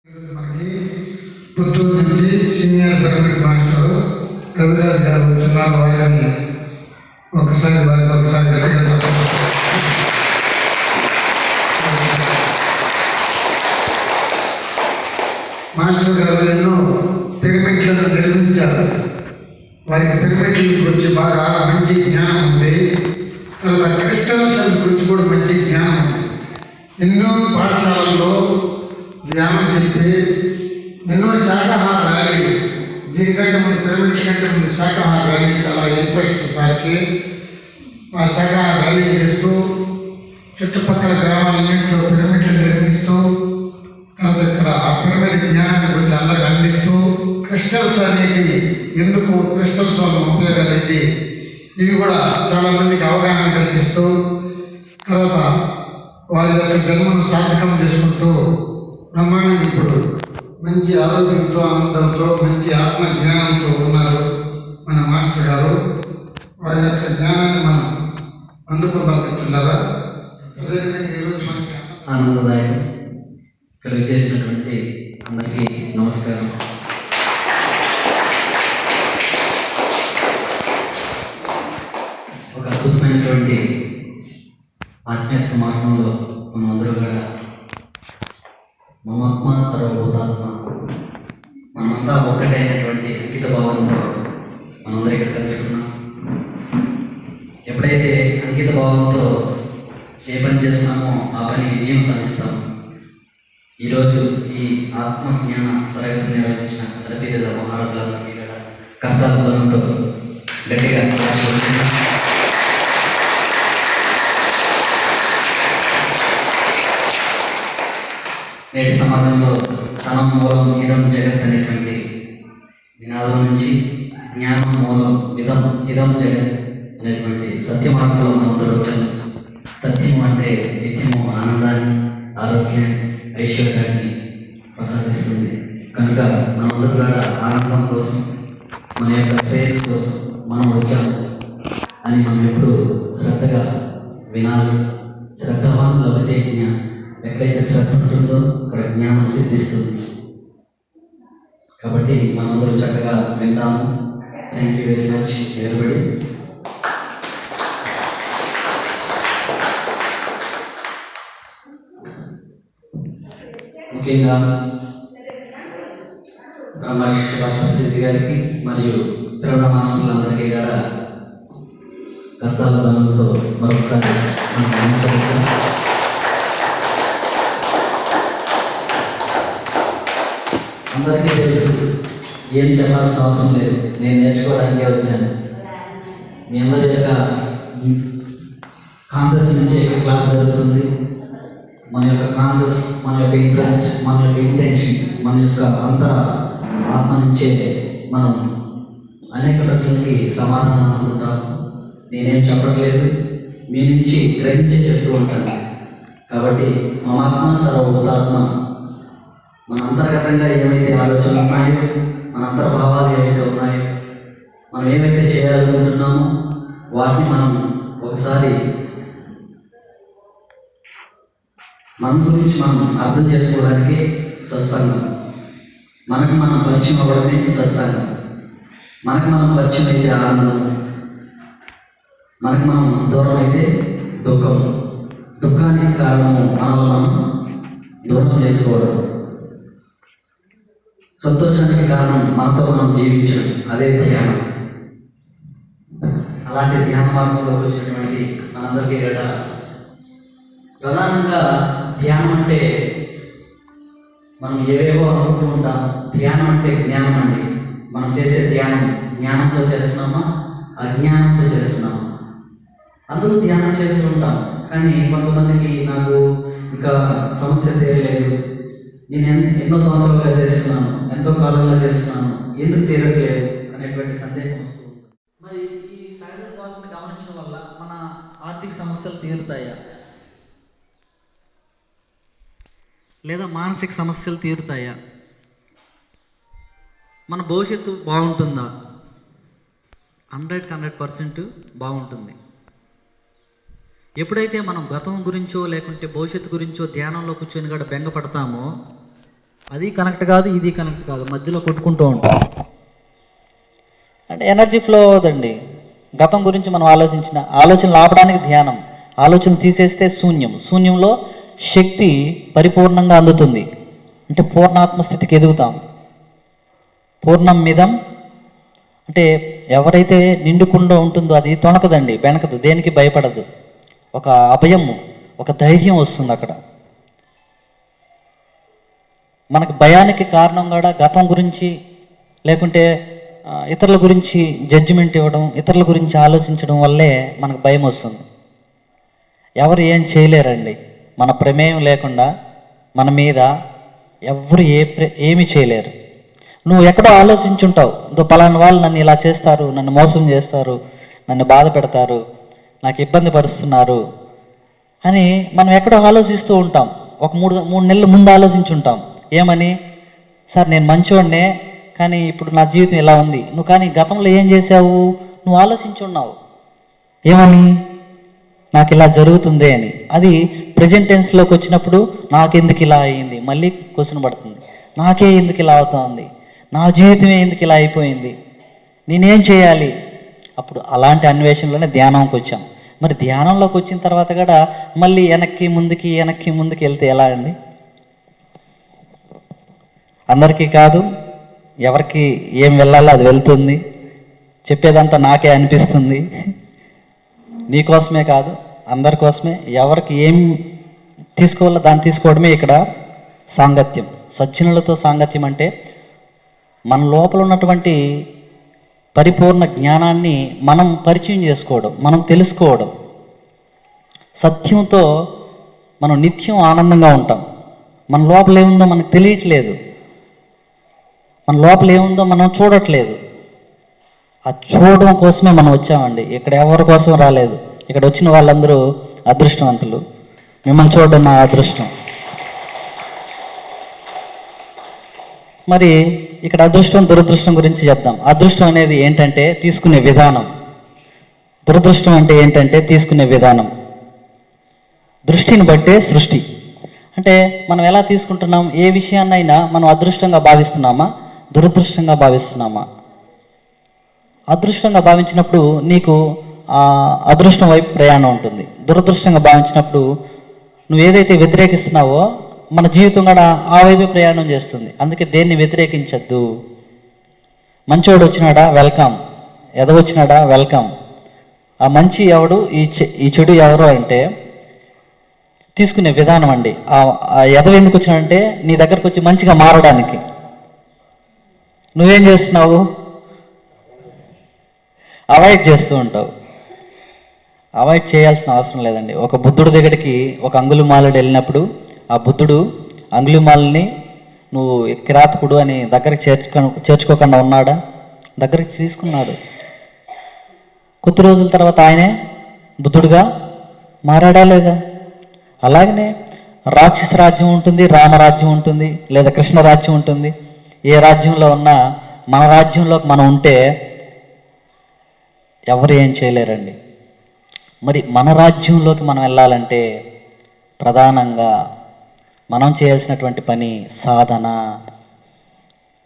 మనకి పుత్తూరు నుంచి senior pyramid master Raviraj గారు వచ్చినారు. వారిని ఒకసారి మాస్టర్ గారు ఎన్నో పిరమిడ్లను నిర్మించారు. వారికి పిరమిడ్ల గురించి బాగా మంచి జ్ఞానం ఉంది. తర్వాత క్రిస్టల్స్ గురించి కూడా మంచి జ్ఞానం ఉంది. ఎన్నో పాఠశాలల్లో ధ్యానం చెప్పి ఎన్నో శాకాహార ర్యాలీలు, దీనికంటే ముందు పిరమిడ్ కంటే ముందు శాకాహార ర్యాలీ చాలా ఇంట్రెస్ట్ సార్కి. ఆ శాకాహార ర్యాలీ చేస్తూ చుట్టుపక్కల గ్రామాలన్నింటిలో పిరమిడ్లు నిర్మిస్తూ ఇక్కడ ఆ పిరమిడ్ జ్ఞానాన్ని గురించి అందరికి అందిస్తూ క్రిస్టల్స్ అనేవి ఎందుకు, క్రిస్టల్స్ వల్ల ఉపయోగాలు ఏంటి, ఇవి కూడా చాలామందికి అవగాహన కల్పిస్తూ తర్వాత వారి యొక్క జన్మను సార్థకం చేసుకుంటూ బ్రహ్మాండంగా ఇప్పుడు మంచి ఆరోగ్యంతో, ఆనందంతో, మంచి ఆత్మ జ్ఞానంతో ఉన్నారు మన మాస్టర్ గారు. వారి యొక్క జ్ఞానాన్ని మనం అందుకుందాం. చెప్తున్నారా? అదేవిధంగా ఈరోజు మనకి ఆనందదాయకం. ఇక్కడ చేసినటువంటి అందరికీ నమస్కారం. ఒక అద్భుతమైనటువంటి ఆధ్యాత్మిక మార్గంలో మనం అందరూ కూడా మమాత్మ సర్వభూతాత్మ, మనమంతా ఒక్కటైనటువంటి అంకిత భావంతో మనందరూ ఇక్కడ కలుసుకున్నాం. ఎప్పుడైతే అంకిత భావంతో ఏ పని చేస్తున్నామో ఆ పని విజయం సాధిస్తాము. ఈరోజు ఈ ఆత్మజ్ఞాన తరగతి నిర్వహించిన రతిదేవ మహారాజులందరికీ కూడా కర్తాలతో గట్టిగా నేటి సమాజంలో ధనం మూలం ఇదం జగత్ అనేటువంటి నినాదం నుంచి జ్ఞానం మూలం ఇదం జగత్ అనేటువంటి సత్య మార్గంలో మనందరూ వచ్చాము. సత్యము అంటే నిత్యము ఆనందాన్ని, ఆరోగ్యాన్ని, ఐశ్వర్యాన్ని ప్రసాదిస్తుంది. కనుక మనందరూ కూడా ఆనందం కోసం, మన యొక్క శ్రేయస్ కోసం మనం వచ్చాము అని మనం ఎప్పుడు శ్రద్ధగా వినాలి. శ్రద్ధవాన్ లభితే జ్ఞానం. ఎక్కడైతే శ్రద్ధ ఉంటుందో అక్కడ జ్ఞానం సిద్ధిస్తుంది. కాబట్టి మనందరూ చక్కగా విందాము. Thank you very much everybody. ముఖ్యంగా బ్రహ్మశిక్ష రాష్ట్రపతి గారికి మరియు పిరమిడ్ మాస్టర్లందరికీ కూడా కర్తాల బలంతో మరొకసారి అందరికీ తెలుసు, ఏం చెప్పాల్సిన అవసరం లేదు. నేను నేర్చుకోవడానికే వచ్చాను. మీ అందరి యొక్క కాన్సెప్ట్ నుంచి క్లాస్ జరుగుతుంది. మన యొక్క కాన్సెప్ట్, మన యొక్క ఇంట్రెస్ట్, మన యొక్క ఇంటెన్షన్, మన యొక్క అంతర ఆత్మ నుంచే మనం అనేక ప్రశ్నలకి సమాధానం అనుకుంటాం. నేనేం చెప్పట్లేదు, మీ నుంచి గ్రహించే చెప్తూ ఉంటాను. కాబట్టి మమాత్మ సర్వభూతాత్మ, మన అంతర్గతంగా ఏవైతే ఆలోచనలు ఉన్నాయో, మన అంతర్భావాలు ఏవైతే ఉన్నాయో, మనం ఏవైతే చేయాలనుకుంటున్నామో వాటిని మనం ఒకసారి మన గురించి మనం అర్థం చేసుకోవడానికి సత్సంగం. మనకు మనం పరిచయం అవ్వడమే సత్సంగం. మనకు మనం పరిచయం అయితే ఆనందం, మనకు మనం దూరం అయితే దుఃఖం. దుఃఖానికి కారణము మనల్ని మనం దూరం చేసుకోవడం. సంతోషానికి కారణం మనతో మనం జీవించడం, అదే ధ్యానం. అలాంటి ధ్యాన మార్గంలోకి వచ్చినటువంటి మనందరికీ కూడా ప్రధానంగా ధ్యానం అంటే మనం ఏవేవో అనుకుంటూ ఉంటాము. ధ్యానం అంటే జ్ఞానం అండి. మనం చేసే ధ్యానం జ్ఞానంతో చేస్తున్నామా, అజ్ఞానంతో చేస్తున్నామా? అందరూ ధ్యానం చేస్తూ ఉంటాం, కానీ కొంతమందికి నాకు ఇంకా సమస్య తీరలేదు, నేను ఎన్నో సంవత్సరాలుగా చేస్తున్నాను, ఎంతో కాలంగా చేస్తున్నాను, ఎందుకు తీరట్లేదు అనేటువంటి సందేహం వస్తుంది. మరి ఈ సహజ శ్వాసను గమనించడం వల్ల మన ఆర్థిక సమస్యలు తీరుతాయా, లేదా మానసిక సమస్యలు తీరుతాయా? మన భవిష్యత్తు బాగుంటుందా? 100% బాగుంటుంది. ఎప్పుడైతే మనం గతం గురించో లేకుంటే భవిష్యత్తు గురించో ధ్యానంలో కూర్చొని కూడా బెంగపడతామో అది కనెక్ట్ కాదు, ఇది కనెక్ట్ కాదు, మధ్యలో కొట్టుకుంటూ ఉంటాం. అంటే ఎనర్జీ ఫ్లో అవుదండి. గతం గురించి మనం ఆలోచనలు ఆపడానికి ధ్యానం, ఆలోచనలు తీసేస్తే శూన్యం, శూన్యంలో శక్తి పరిపూర్ణంగా అందుతుంది. అంటే పూర్ణాత్మ స్థితికి ఎదుగుతాం. పూర్ణం మిదం అంటే ఎవరైతే నిండుకుండా ఉంటుందో అది తొణకదండి, బెనకదు, దేనికి భయపడదు. ఒక అభయం, ఒక ధైర్యం వస్తుంది అక్కడ. మనకు భయానికి కారణం కూడా గతం గురించి లేకుంటే ఇతరుల గురించి జడ్జిమెంట్ ఇవ్వడం, ఇతరుల గురించి ఆలోచించడం వల్లే మనకు భయం వస్తుంది. ఎవరు ఏం చేయలేరండి. మన ప్రమేయం లేకుండా మన మీద ఎవరు ఏమి చేయలేరు. నువ్వు ఎక్కడో ఆలోచించుంటావు, పలానా వాళ్ళు నన్ను ఇలా చేస్తారు, నన్ను మోసం చేస్తారు, నన్ను బాధ పెడతారు, నాకు ఇబ్బంది పరుస్తున్నారు అని మనం ఎక్కడో ఆలోచిస్తూ ఉంటాం. ఒక మూడు నెలల ముందు ఆలోచించుంటాం. ఏమని? సార్ నేను మంచివాడినే, కానీ ఇప్పుడు నా జీవితం ఇలా ఉంది. నువ్వు కానీ గతంలో ఏం చేసావు? నువ్వు ఆలోచించున్నావు. ఏమని? నాకు ఇలా జరుగుతుంది అని. అది ప్రెజెంట్ టెన్స్లోకి వచ్చినప్పుడు నాకెందుకు ఇలా అయింది, మళ్ళీ క్వశ్చన్ పడుతుంది. నాకే ఎందుకు ఇలా అవుతుంది, నా జీవితమే ఎందుకు ఇలా అయిపోయింది, నేనేం చేయాలి? అప్పుడు అలాంటి అన్వేషణలోనే ధ్యానంకి వచ్చాం. మరి ధ్యానంలోకి వచ్చిన తర్వాత కూడా మళ్ళీ వెనక్కి ముందుకి వెళ్తే ఎలా అండి? అందరికీ కాదు, ఎవరికి ఏం వెళ్ళాలో అది వెళ్తుంది. చెప్పేదంతా నాకే అనిపిస్తుంది. నీకోసమే కాదు, అందరి కోసమే. ఎవరికి ఏం తీసుకోవాలో దాన్ని తీసుకోవడమే ఇక్కడ సాంగత్యం. సజ్జనులతో సాంగత్యం అంటే మన లోపల ఉన్నటువంటి పరిపూర్ణ జ్ఞానాన్ని మనం పరిచయం చేసుకోవడం, మనం తెలుసుకోవడం. సత్యంతో మనం నిత్యం ఆనందంగా ఉంటాం. మన లోపల ఏముందో మనకు తెలియట్లేదు, మన లోపల ఏముందో మనం చూడట్లేదు. ఆ చూడడం కోసమే మనం వచ్చామండి. ఇక్కడ ఎవరి కోసం రాలేదు. ఇక్కడ వచ్చిన వాళ్ళందరూ అదృష్టవంతులు. మిమ్మల్ని చూడడం నా అదృష్టం. మరి ఇక్కడ అదృష్టం దురదృష్టం గురించి చెప్దాం. అదృష్టం అనేది ఏంటంటే తీసుకునే విధానం, దురదృష్టం అంటే ఏంటంటే తీసుకునే విధానం. దృష్టిని బట్టే సృష్టి. అంటే మనం ఎలా తీసుకుంటున్నాం? ఏ విషయాన్నైనా మనం అదృష్టంగా భావిస్తున్నామా, దురదృష్టంగా భావిస్తున్నామా? అదృష్టంగా భావించినప్పుడు నీకు అదృష్టం వైపు ప్రయాణం ఉంటుంది. దురదృష్టంగా భావించినప్పుడు నువ్వు ఏదైతే వ్యతిరేకిస్తున్నావో మన జీవితం కూడా ఆ వైపే ప్రయాణం చేస్తుంది. అందుకే దేన్ని వ్యతిరేకించద్దు. మంచోడు వచ్చినాడా వెల్కమ్, ఎదవచ్చినాడా వెల్కమ్. ఆ మంచి ఎవడు, ఈ చెడు ఎవరు అంటే తీసుకునే విధానం అండి. ఆ ఎదవ ఎందుకు వచ్చినాడంటే నీ దగ్గరకు వచ్చి మంచిగా మారడానికి. నువ్వేం చేస్తున్నావు? అవాయిడ్ చేస్తూ ఉంటావు. అవాయిడ్ చేయాల్సిన అవసరం లేదండి. ఒక బుద్ధుడి దగ్గరికి ఒక అంగుళిమాలుడు వెళ్ళినప్పుడు ఆ బుద్ధుడు అంగుళిమాలని నువ్వు కిరాతకుడు అని దగ్గరికి చేర్చుకోకుండా ఉన్నాడా? దగ్గరికి తీసుకున్నాడు. కొద్ది రోజుల తర్వాత ఆయనే బుద్ధుడుగా మారాడా లేదా? అలాగనే రాక్షస రాజ్యం ఉంటుంది, రామరాజ్యం ఉంటుంది, లేదా కృష్ణ రాజ్యం ఉంటుంది. ఏ రాజ్యంలో ఉన్నా మన రాజ్యంలోకి మనం ఉంటే ఎవరు ఏం చేయలేరండి. మరి మన రాజ్యంలోకి మనం వెళ్ళాలంటే ప్రధానంగా మనం చేయాల్సినటువంటి పని సాధన.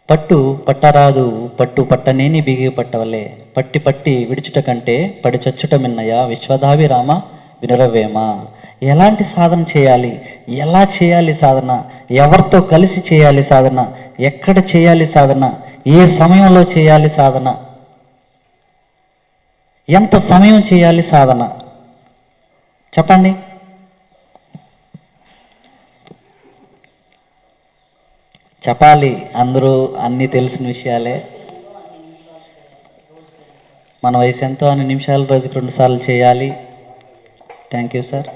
పట్టు పట్టరాదు పట్టు పట్టనేని బిగి పట్టవలే, పట్టి పట్టి విడుచుట కంటే పడి చచ్చుట మిన్నయ విశ్వదాభిరామ వినురవేమ. ఎలాంటి సాధన చేయాలి, ఎలా చేయాలి సాధన, ఎవరితో కలిసి చేయాలి సాధన, ఎక్కడ చేయాలి సాధన, ఏ సమయంలో చేయాలి సాధన, ఎంత సమయం చేయాలి సాధన చెప్పండి. చెప్పాలి. అందరూ అన్నీ తెలిసిన విషయాలే. మన వయసు ఎంతో అన్ని నిమిషాలు రోజుకి 2 సార్లు చేయాలి. Thank you sir.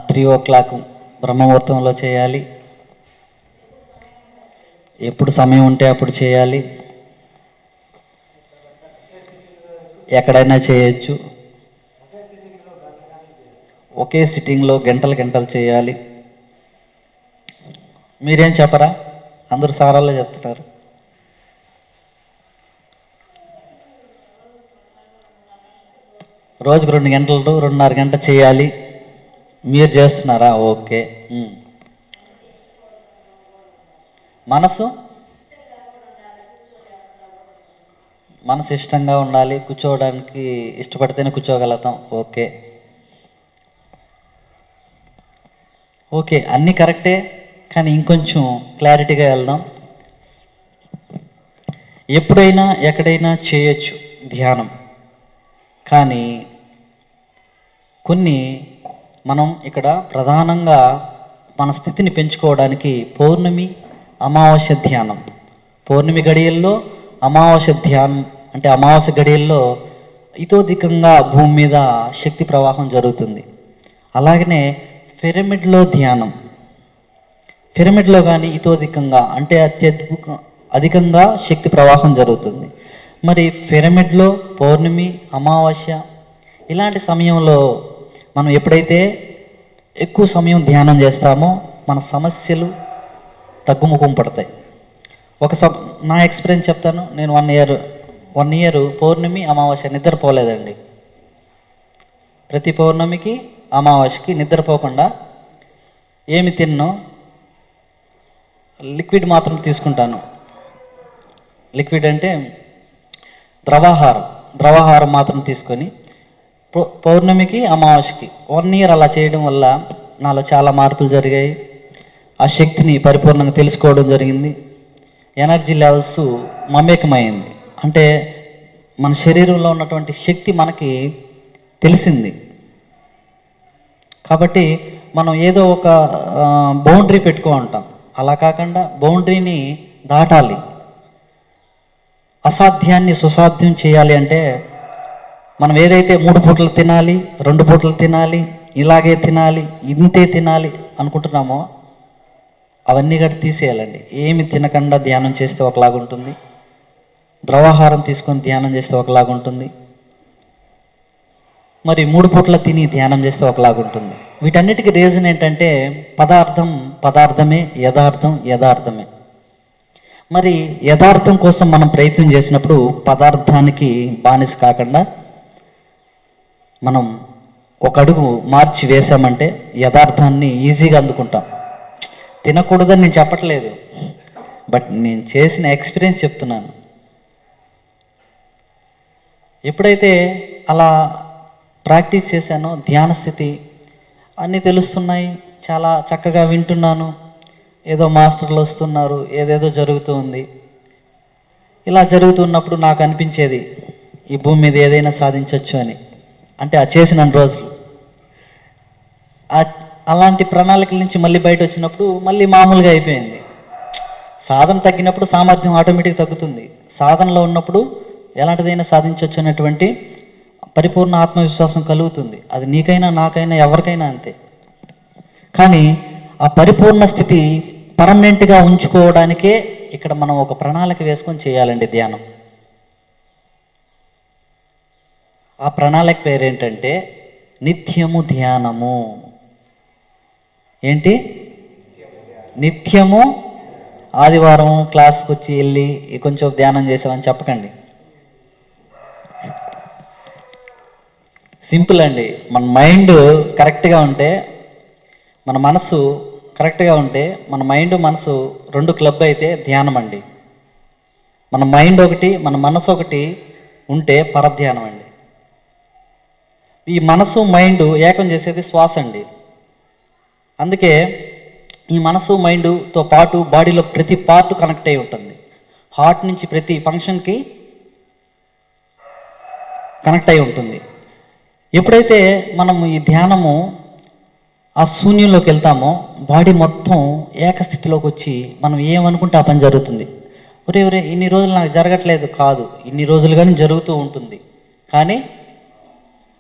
3 o'clock బ్రహ్మముహూర్తంలో చేయాలి. ఎప్పుడు సమయం ఉంటే అప్పుడు చేయాలి. ఎక్కడైనా చేయొచ్చు. ఒకే సిట్టింగ్లో గంటలు చేయాలి. మీరేం చెప్పరా? అందరూ సారాల్లో చెప్తున్నారు. రోజుకు 2 గంటలు 2.5 గంట చేయాలి. మీరు చేస్తున్నారా? ఓకే. మనసు ఇష్టంగా ఉండాలి, కూర్చోవడానికి ఇష్టపడితేనే కూర్చోగలుగుతాం. ఓకే ఓకే, అన్నీ కరెక్టే, కానీ ఇంకొంచెం క్లారిటీగా వెళ్దాం. ఎప్పుడైనా ఎక్కడైనా చేయొచ్చు ధ్యానం, కానీ కొన్ని మనం ఇక్కడ ప్రధానంగా మన స్థితిని పెంచుకోవడానికి పౌర్ణమి అమావాస్య ధ్యానం, పౌర్ణమి గడియల్లో అమావాస్య ధ్యానం అంటే అమావాస్య గడియల్లో ఇతోధికంగా భూమి మీద శక్తి ప్రవాహం జరుగుతుంది. అలాగనే పిరమిడ్లో ధ్యానం, పిరమిడ్లో కానీ ఇతోధికంగా అంటే అధికంగా శక్తి ప్రవాహం జరుగుతుంది. మరి పిరమిడ్లో పౌర్ణమి అమావాస్య ఇలాంటి సమయంలో మనం ఎప్పుడైతే ఎక్కువ సమయం ధ్యానం చేస్తామో మన సమస్యలు తగ్గుముఖం పడతాయి. నా ఎక్స్పీరియన్స్ చెప్తాను. నేను 1 ఇయర్ పౌర్ణమి అమావాస్య నిద్రపోలేదండి. ప్రతి పౌర్ణమికి అమావాస్యకి నిద్రపోకుండా ఏమి తిన్నో లిక్విడ్ మాత్రం తీసుకుంటాను. లిక్విడ్ అంటే ద్రవాహారం మాత్రం తీసుకొని పౌర్ణమికి అమావాస్యకి 1 ఇయర్ అలా చేయడం వల్ల నాలో చాలా మార్పులు జరిగాయి. ఆ శక్తిని పరిపూర్ణంగా తెలుసుకోవడం జరిగింది. ఎనర్జీ లెవెల్స్ మమేకమైంది. అంటే మన శరీరంలో ఉన్నటువంటి శక్తి మనకి తెలిసింది. కాబట్టి మనం ఏదో ఒక బౌండరీ పెట్టుకో ఉంటాం. అలా కాకుండా బౌండరీని దాటాలి. అసాధ్యాన్ని సుసాధ్యం చేయాలి అంటే మనం ఏదైతే 3 పూటలు తినాలి, 2 పూటలు తినాలి, ఇలాగే తినాలి, ఇంతే తినాలి అనుకుంటున్నామో అవన్నీ కూడా తీసేయాలండి. ఏమి తినకుండా ధ్యానం చేస్తే ఒకలాగుంటుంది, ద్రవాహారం తీసుకొని ధ్యానం చేస్తే ఒకలాగుంటుంది, మరి 3 పూటల తిని ధ్యానం చేస్తే ఒకలాగుంటుంది. వీటన్నిటికీ రీజన్ ఏంటంటే పదార్థమే, యథార్థమే. మరి యథార్థం కోసం మనం ప్రయత్నం చేసినప్పుడు పదార్థానికి బానిస కాకుండా మనం ఒక అడుగు మార్చి వేసామంటే యథార్థాన్ని ఈజీగా అందుకుంటాం. తినకూడదని నేను చెప్పట్లేదు, బట్ నేను చేసిన ఎక్స్పీరియన్స్ చెప్తున్నాను. ఎప్పుడైతే అలా ప్రాక్టీస్ చేశానో ధ్యాన స్థితి అన్నీ తెలుస్తున్నాయి, చాలా చక్కగా వింటున్నాను, ఏదో మాస్టర్లు వస్తున్నారు, ఏదేదో జరుగుతూ ఉంది. ఇలా జరుగుతున్నప్పుడు నాకు అనిపించేది ఈ భూమి మీద ఏదైనా సాధించవచ్చు అని. అంటే ఆ చేసిన రోజులు అలాంటి ప్రణాళికల నుంచి మళ్ళీ బయట వచ్చినప్పుడు మళ్ళీ మామూలుగా అయిపోయింది. సాధన తగ్గినప్పుడు సామర్థ్యం ఆటోమేటిక్ తగ్గుతుంది. సాధనలో ఉన్నప్పుడు ఎలాంటిదైనా సాధించవచ్చు అనేటువంటి పరిపూర్ణ ఆత్మవిశ్వాసం కలుగుతుంది. అది నీకైనా నాకైనా ఎవరికైనా అంతే. కానీ ఆ పరిపూర్ణ స్థితి పర్మనెంట్గా ఉంచుకోవడానికే ఇక్కడ మనం ఒక ప్రణాళిక వేసుకొని చేయాలండి ధ్యానం. ఆ ప్రణాళిక పేరేంటంటే నిత్యము ధ్యానము. ఏంటి? నిత్యము. ఆదివారం క్లాస్కి వచ్చి వెళ్ళి కొంచెం ధ్యానం చేసామని చెప్పకండి. సింపుల్ అండి. మన మైండ్ కరెక్ట్గా ఉంటే, మన మనసు కరెక్ట్గా ఉంటే, మన మైండ్ మనసు 2 క్లబ్ అయితే ధ్యానం అండి. మన మైండ్ ఒకటి, మన మనసు ఒకటి ఉంటే పరధ్యానం అండి. ఈ మనసు మైండ్ ఏకం చేసేది శ్వాస అండి. అందుకే ఈ మనసు మైండ్తో పాటు బాడీలో ప్రతి పార్ట్ కనెక్ట్ అయి ఉంటుంది. హార్ట్ నుంచి ప్రతి ఫంక్షన్కి కనెక్ట్ అయి ఉంటుంది. ఎప్పుడైతే మనము ఈ ధ్యానము ఆ శూన్యంలోకి వెళ్తామో బాడీ మొత్తం ఏకస్థితిలోకి వచ్చి మనం ఏమనుకుంటే ఆ పని జరుగుతుంది. ఒరే ఇన్ని రోజులు నాకు జరగట్లేదు కాదు, ఇన్ని రోజులు కానీ జరుగుతూ ఉంటుంది. కానీ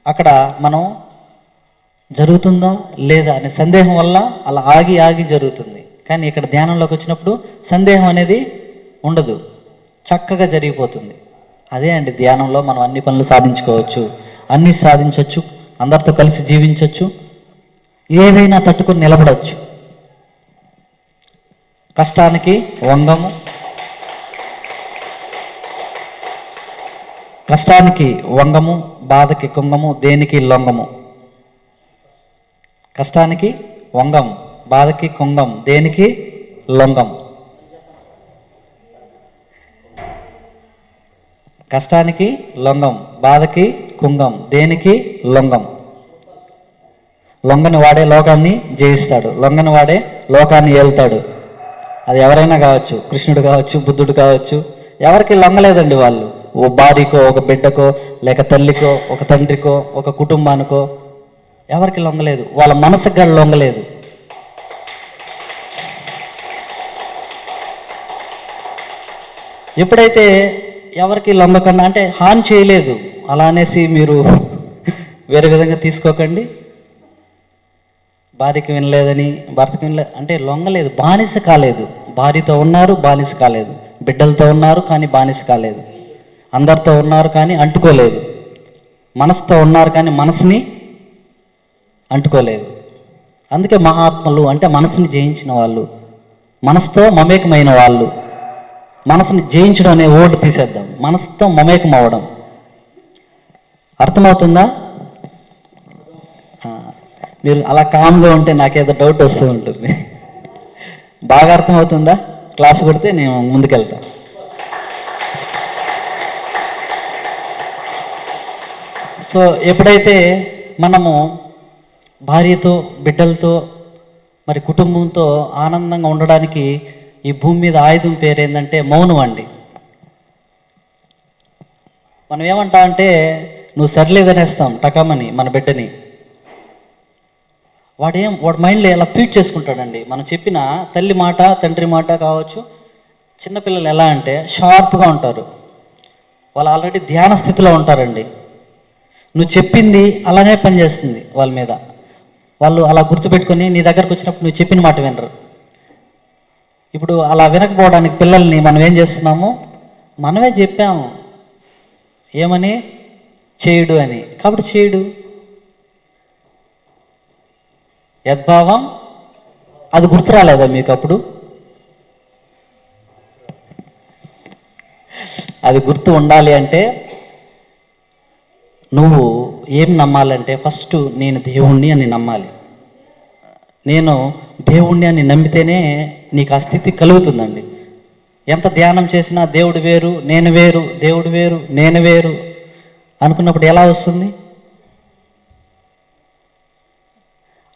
అక్కడ మనం జరుగుతుందా లేదా అనే సందేహం వల్ల అలా ఆగి జరుగుతుంది. కానీ ఇక్కడ ధ్యానంలోకి వచ్చినప్పుడు సందేహం అనేది ఉండదు, చక్కగా జరిగిపోతుంది. అదే అండి ధ్యానంలో మనం అన్ని పనులు సాధించుకోవచ్చు, అన్నీ సాధించవచ్చు, అందరితో కలిసి జీవించవచ్చు, ఏదైనా తట్టుకొని నిలబడవచ్చు. కష్టానికి వంగము, బాధకి కుంగము, దేనికి లొంగము. కష్టానికి వంగం, బాధకి కుంగం, దేనికి లొంగం. కష్టానికి లొంగం, బాధకి కుంగం, దేనికి లొంగం. లొంగని వాడే లోకాన్ని జయిస్తాడు, లొంగని వాడే లోకాన్ని ఏలుతాడు. అది ఎవరైనా కావచ్చు, కృష్ణుడు కావచ్చు, బుద్ధుడు కావచ్చు, ఎవరికి లొంగలేదండి వాళ్ళు. ఓ భార్యకో, ఒక బిడ్డకో, లేక తల్లికో, ఒక తండ్రికో, ఒక కుటుంబానికో ఎవరికి లొంగలేదు. వాళ్ళ మనసుకు కూడా లొంగలేదు. ఎప్పుడైతే ఎవరికి లొంగకన్నా అంటే హాని చేయలేదు అలా అనేసి మీరు వేరే విధంగా తీసుకోకండి. భార్యకి వినలేదని, భర్తకి వినలేదు అంటే లొంగలేదు, బానిస కాలేదు. భార్యతో ఉన్నారు, బానిస కాలేదు. బిడ్డలతో ఉన్నారు కానీ బానిస కాలేదు. అందరితో ఉన్నారు కానీ అంటుకోలేదు. మనసుతో ఉన్నారు కానీ మనసుని అంటుకోలేదు. అందుకే మహాత్ములు అంటే మనసుని జయించిన వాళ్ళు, మనసుతో మమేకమైన వాళ్ళు. మనసుని జయించడం అనే ఓటు తీసేద్దాం, మనసుతో మమేకం అవ్వడం. అర్థమవుతుందా? మీరు అలా కామ్గా ఉంటే నాకేదో డౌట్ వస్తూ ఉంటుంది. బాగా అర్థమవుతుందా? క్లాస్ కొడితే నేను ముందుకెళ్తాను. సో ఎప్పుడైతే మనము భార్యతో, బిడ్డలతో, మరి కుటుంబంతో ఆనందంగా ఉండడానికి ఈ భూమి మీద ఆయుధం పేరు ఏంటంటే మౌనం అండి. మనం ఏమంటామంటే నువ్వు సరిలేదనేస్తాం టకమని మన బిడ్డని. వాడి మైండ్లో ఎలా ఫీడ్ చేసుకుంటాడండి. మనం చెప్పిన తల్లి మాట, తండ్రి మాట కావచ్చు. చిన్నపిల్లలు ఎలా అంటే షార్ప్గా ఉంటారు. వాళ్ళు ఆల్రెడీ ధ్యాన స్థితిలో ఉంటారండి. నువ్వు చెప్పింది అలానే పనిచేస్తుంది వాళ్ళ మీద. వాళ్ళు అలా గుర్తుపెట్టుకొని నీ దగ్గరకు వచ్చినప్పుడు నువ్వు చెప్పిన మాట వినరు. ఇప్పుడు అలా వినకపోవడానికి పిల్లల్ని మనం ఏం చేస్తున్నాము, మనమే చెప్పాము ఏమని, చేయుడు అని. కాబట్టి చేయుడు. యద్భావం అది గుర్తు రాలేదా మీకు అప్పుడు? అది గుర్తు ఉండాలి అంటే నువ్వు ఏం నమ్మాలంటే ఫస్ట్ నేను దేవుణ్ణి అని నమ్మాలి. నేను దేవుణ్ణి అని నమ్మితేనే నీకు ఆ స్థితి కలుగుతుందండి. ఎంత ధ్యానం చేసినా దేవుడు వేరు, నేను వేరు, దేవుడు వేరు, నేను వేరు అనుకున్నప్పుడు ఎలా వస్తుంది?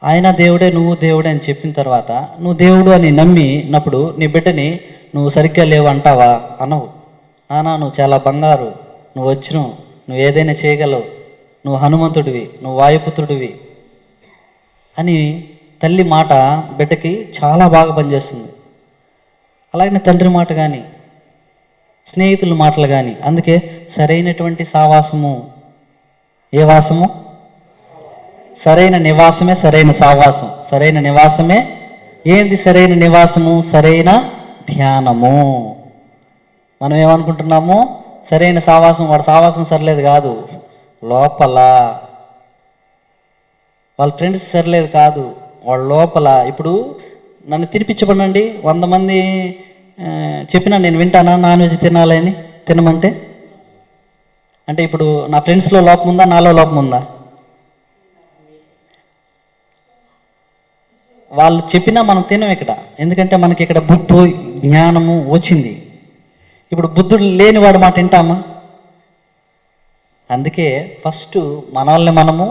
ఆయన దేవుడే, నువ్వు దేవుడే అని చెప్పిన తర్వాత నువ్వు దేవుడు అని నమ్మినప్పుడు నీ బిడ్డని నువ్వు సరిగ్గా లేవు అంటావా? అనవు. నానా నువ్వు చాలా బంగారు, నువ్వు వచ్చినావు, నువ్వు ఏదైనా చేయగలవు, నువ్వు హనుమంతుడివి, నువ్వు వాయుపుత్రుడివి అని తల్లి మాట బిడ్డకి చాలా బాగా పనిచేస్తుంది. అలాగే తండ్రి మాట కానీ, స్నేహితుల మాటలు కానీ. అందుకే సరైనటువంటి సావాసము, ఏ వాసము? సరైన నివాసమే సరైన సావాసం. సరైన నివాసమే ఏంది? సరైన నివాసము, సరైన ధ్యానము. మనం ఏమనుకుంటున్నాము? సరైన సావాసం, వాడు సావాసం సరిలేదు కాదు, లోపల వాళ్ళ ఫ్రెండ్స్ సరిలేదు కాదు, వాళ్ళ లోపల. ఇప్పుడు నన్ను తినిపించబడండి, 100 మంది చెప్పినా నేను వింటానా నాన్ వెజ్ తినాలని? తినమంటే అంటే ఇప్పుడు నా ఫ్రెండ్స్లో లోపం ఉందా, నాలో లోపం ఉందా? వాళ్ళు చెప్పినా మనం తినం ఇక్కడ. ఎందుకంటే మనకి ఇక్కడ బుద్ధి, జ్ఞానము వచ్చింది. ఇప్పుడు బుద్ధుడు లేని వాడి మాట వింటామా? అందుకే ఫస్ట్ మన వాళ్ళని మనము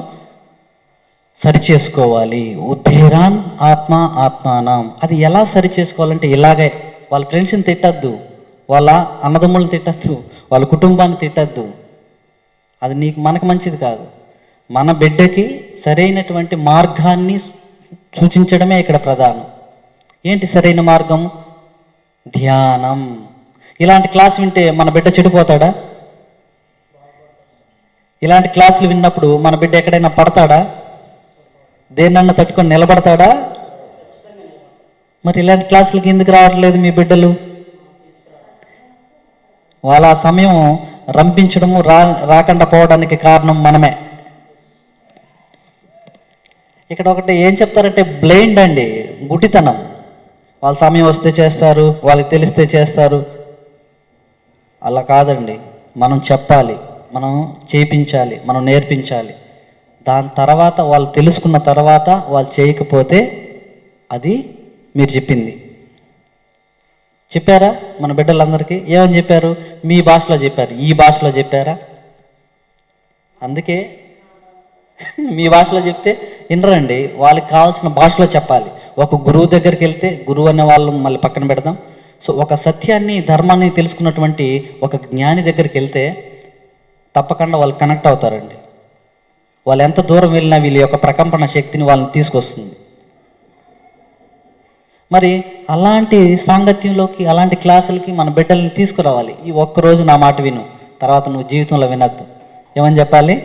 సరి చేసుకోవాలి. ఉద్ధేరాన్ ఆత్మ ఆత్మానం. అది ఎలా సరి చేసుకోవాలంటే ఇలాగే. వాళ్ళ ఫ్రెండ్స్ని తిట్టద్దు, వాళ్ళ అన్నదమ్ములను తిట్టద్దు, వాళ్ళ కుటుంబాన్ని తిట్టద్దు. అది మనకు మంచిది కాదు. మన బిడ్డకి సరైనటువంటి మార్గాన్ని సూచించడమే ఇక్కడ ప్రధానం. ఏంటి సరైన మార్గం? ధ్యానం. ఇలాంటి క్లాస్ వింటే మన బిడ్డ చెడిపోతాడా? ఇలాంటి క్లాసులు విన్నప్పుడు మన బిడ్డ ఎక్కడైనా పడతాడా? దేన్నన్నా తట్టుకొని నిలబడతాడా? మరి ఇలాంటి క్లాసులకి ఎందుకు రావట్లేదు మీ బిడ్డలు? వాళ్ళ సమయం రంపించడము, రాకుండా పోవడానికి కారణం మనమే. ఇక్కడ ఒకటి ఏం చెప్తారంటే బ్లైండ్ అండి, గుడ్డితనం. వాళ్ళ సమయం వస్తే చేస్తారు, వాళ్ళకి తెలిస్తే చేస్తారు. అలా కాదండి. మనం చెప్పాలి, మనం చేయించాలి, మనం నేర్పించాలి. దాని తర్వాత వాళ్ళు తెలుసుకున్న తర్వాత వాళ్ళు చేయకపోతే అది మీరు చెప్పింది. చెప్పారా మన బిడ్డలందరికీ? ఏమని చెప్పారు? మీ భాషలో చెప్పారు, ఈ భాషలో చెప్పారా? అందుకే మీ భాషలో చెప్తే వినరండి, వాళ్ళకి కావాల్సిన భాషలో చెప్పాలి. ఒక గురువు దగ్గరికి వెళ్తే గురువు అనే వాళ్ళు మళ్ళీ పక్కన పెడదాం. సో ఒక సత్యాన్ని, ధర్మాన్ని తెలుసుకున్నటువంటి ఒక జ్ఞాని దగ్గరికి వెళ్తే తప్పకుండా వాళ్ళు కనెక్ట్ అవుతారండి. వాళ్ళు ఎంత దూరం వెళ్ళినా వీళ్ళ యొక్క ప్రకంపన శక్తిని వాళ్ళని తీసుకొస్తుంది. మరి అలాంటి సాంగత్యంలోకి, అలాంటి క్లాసులకి మన బిడ్డల్ని తీసుకురావాలి. ఈ ఒక్కరోజు నా మాట విను, తర్వాత నువ్వు జీవితంలో వినొద్దు. ఏమని చెప్పాలి?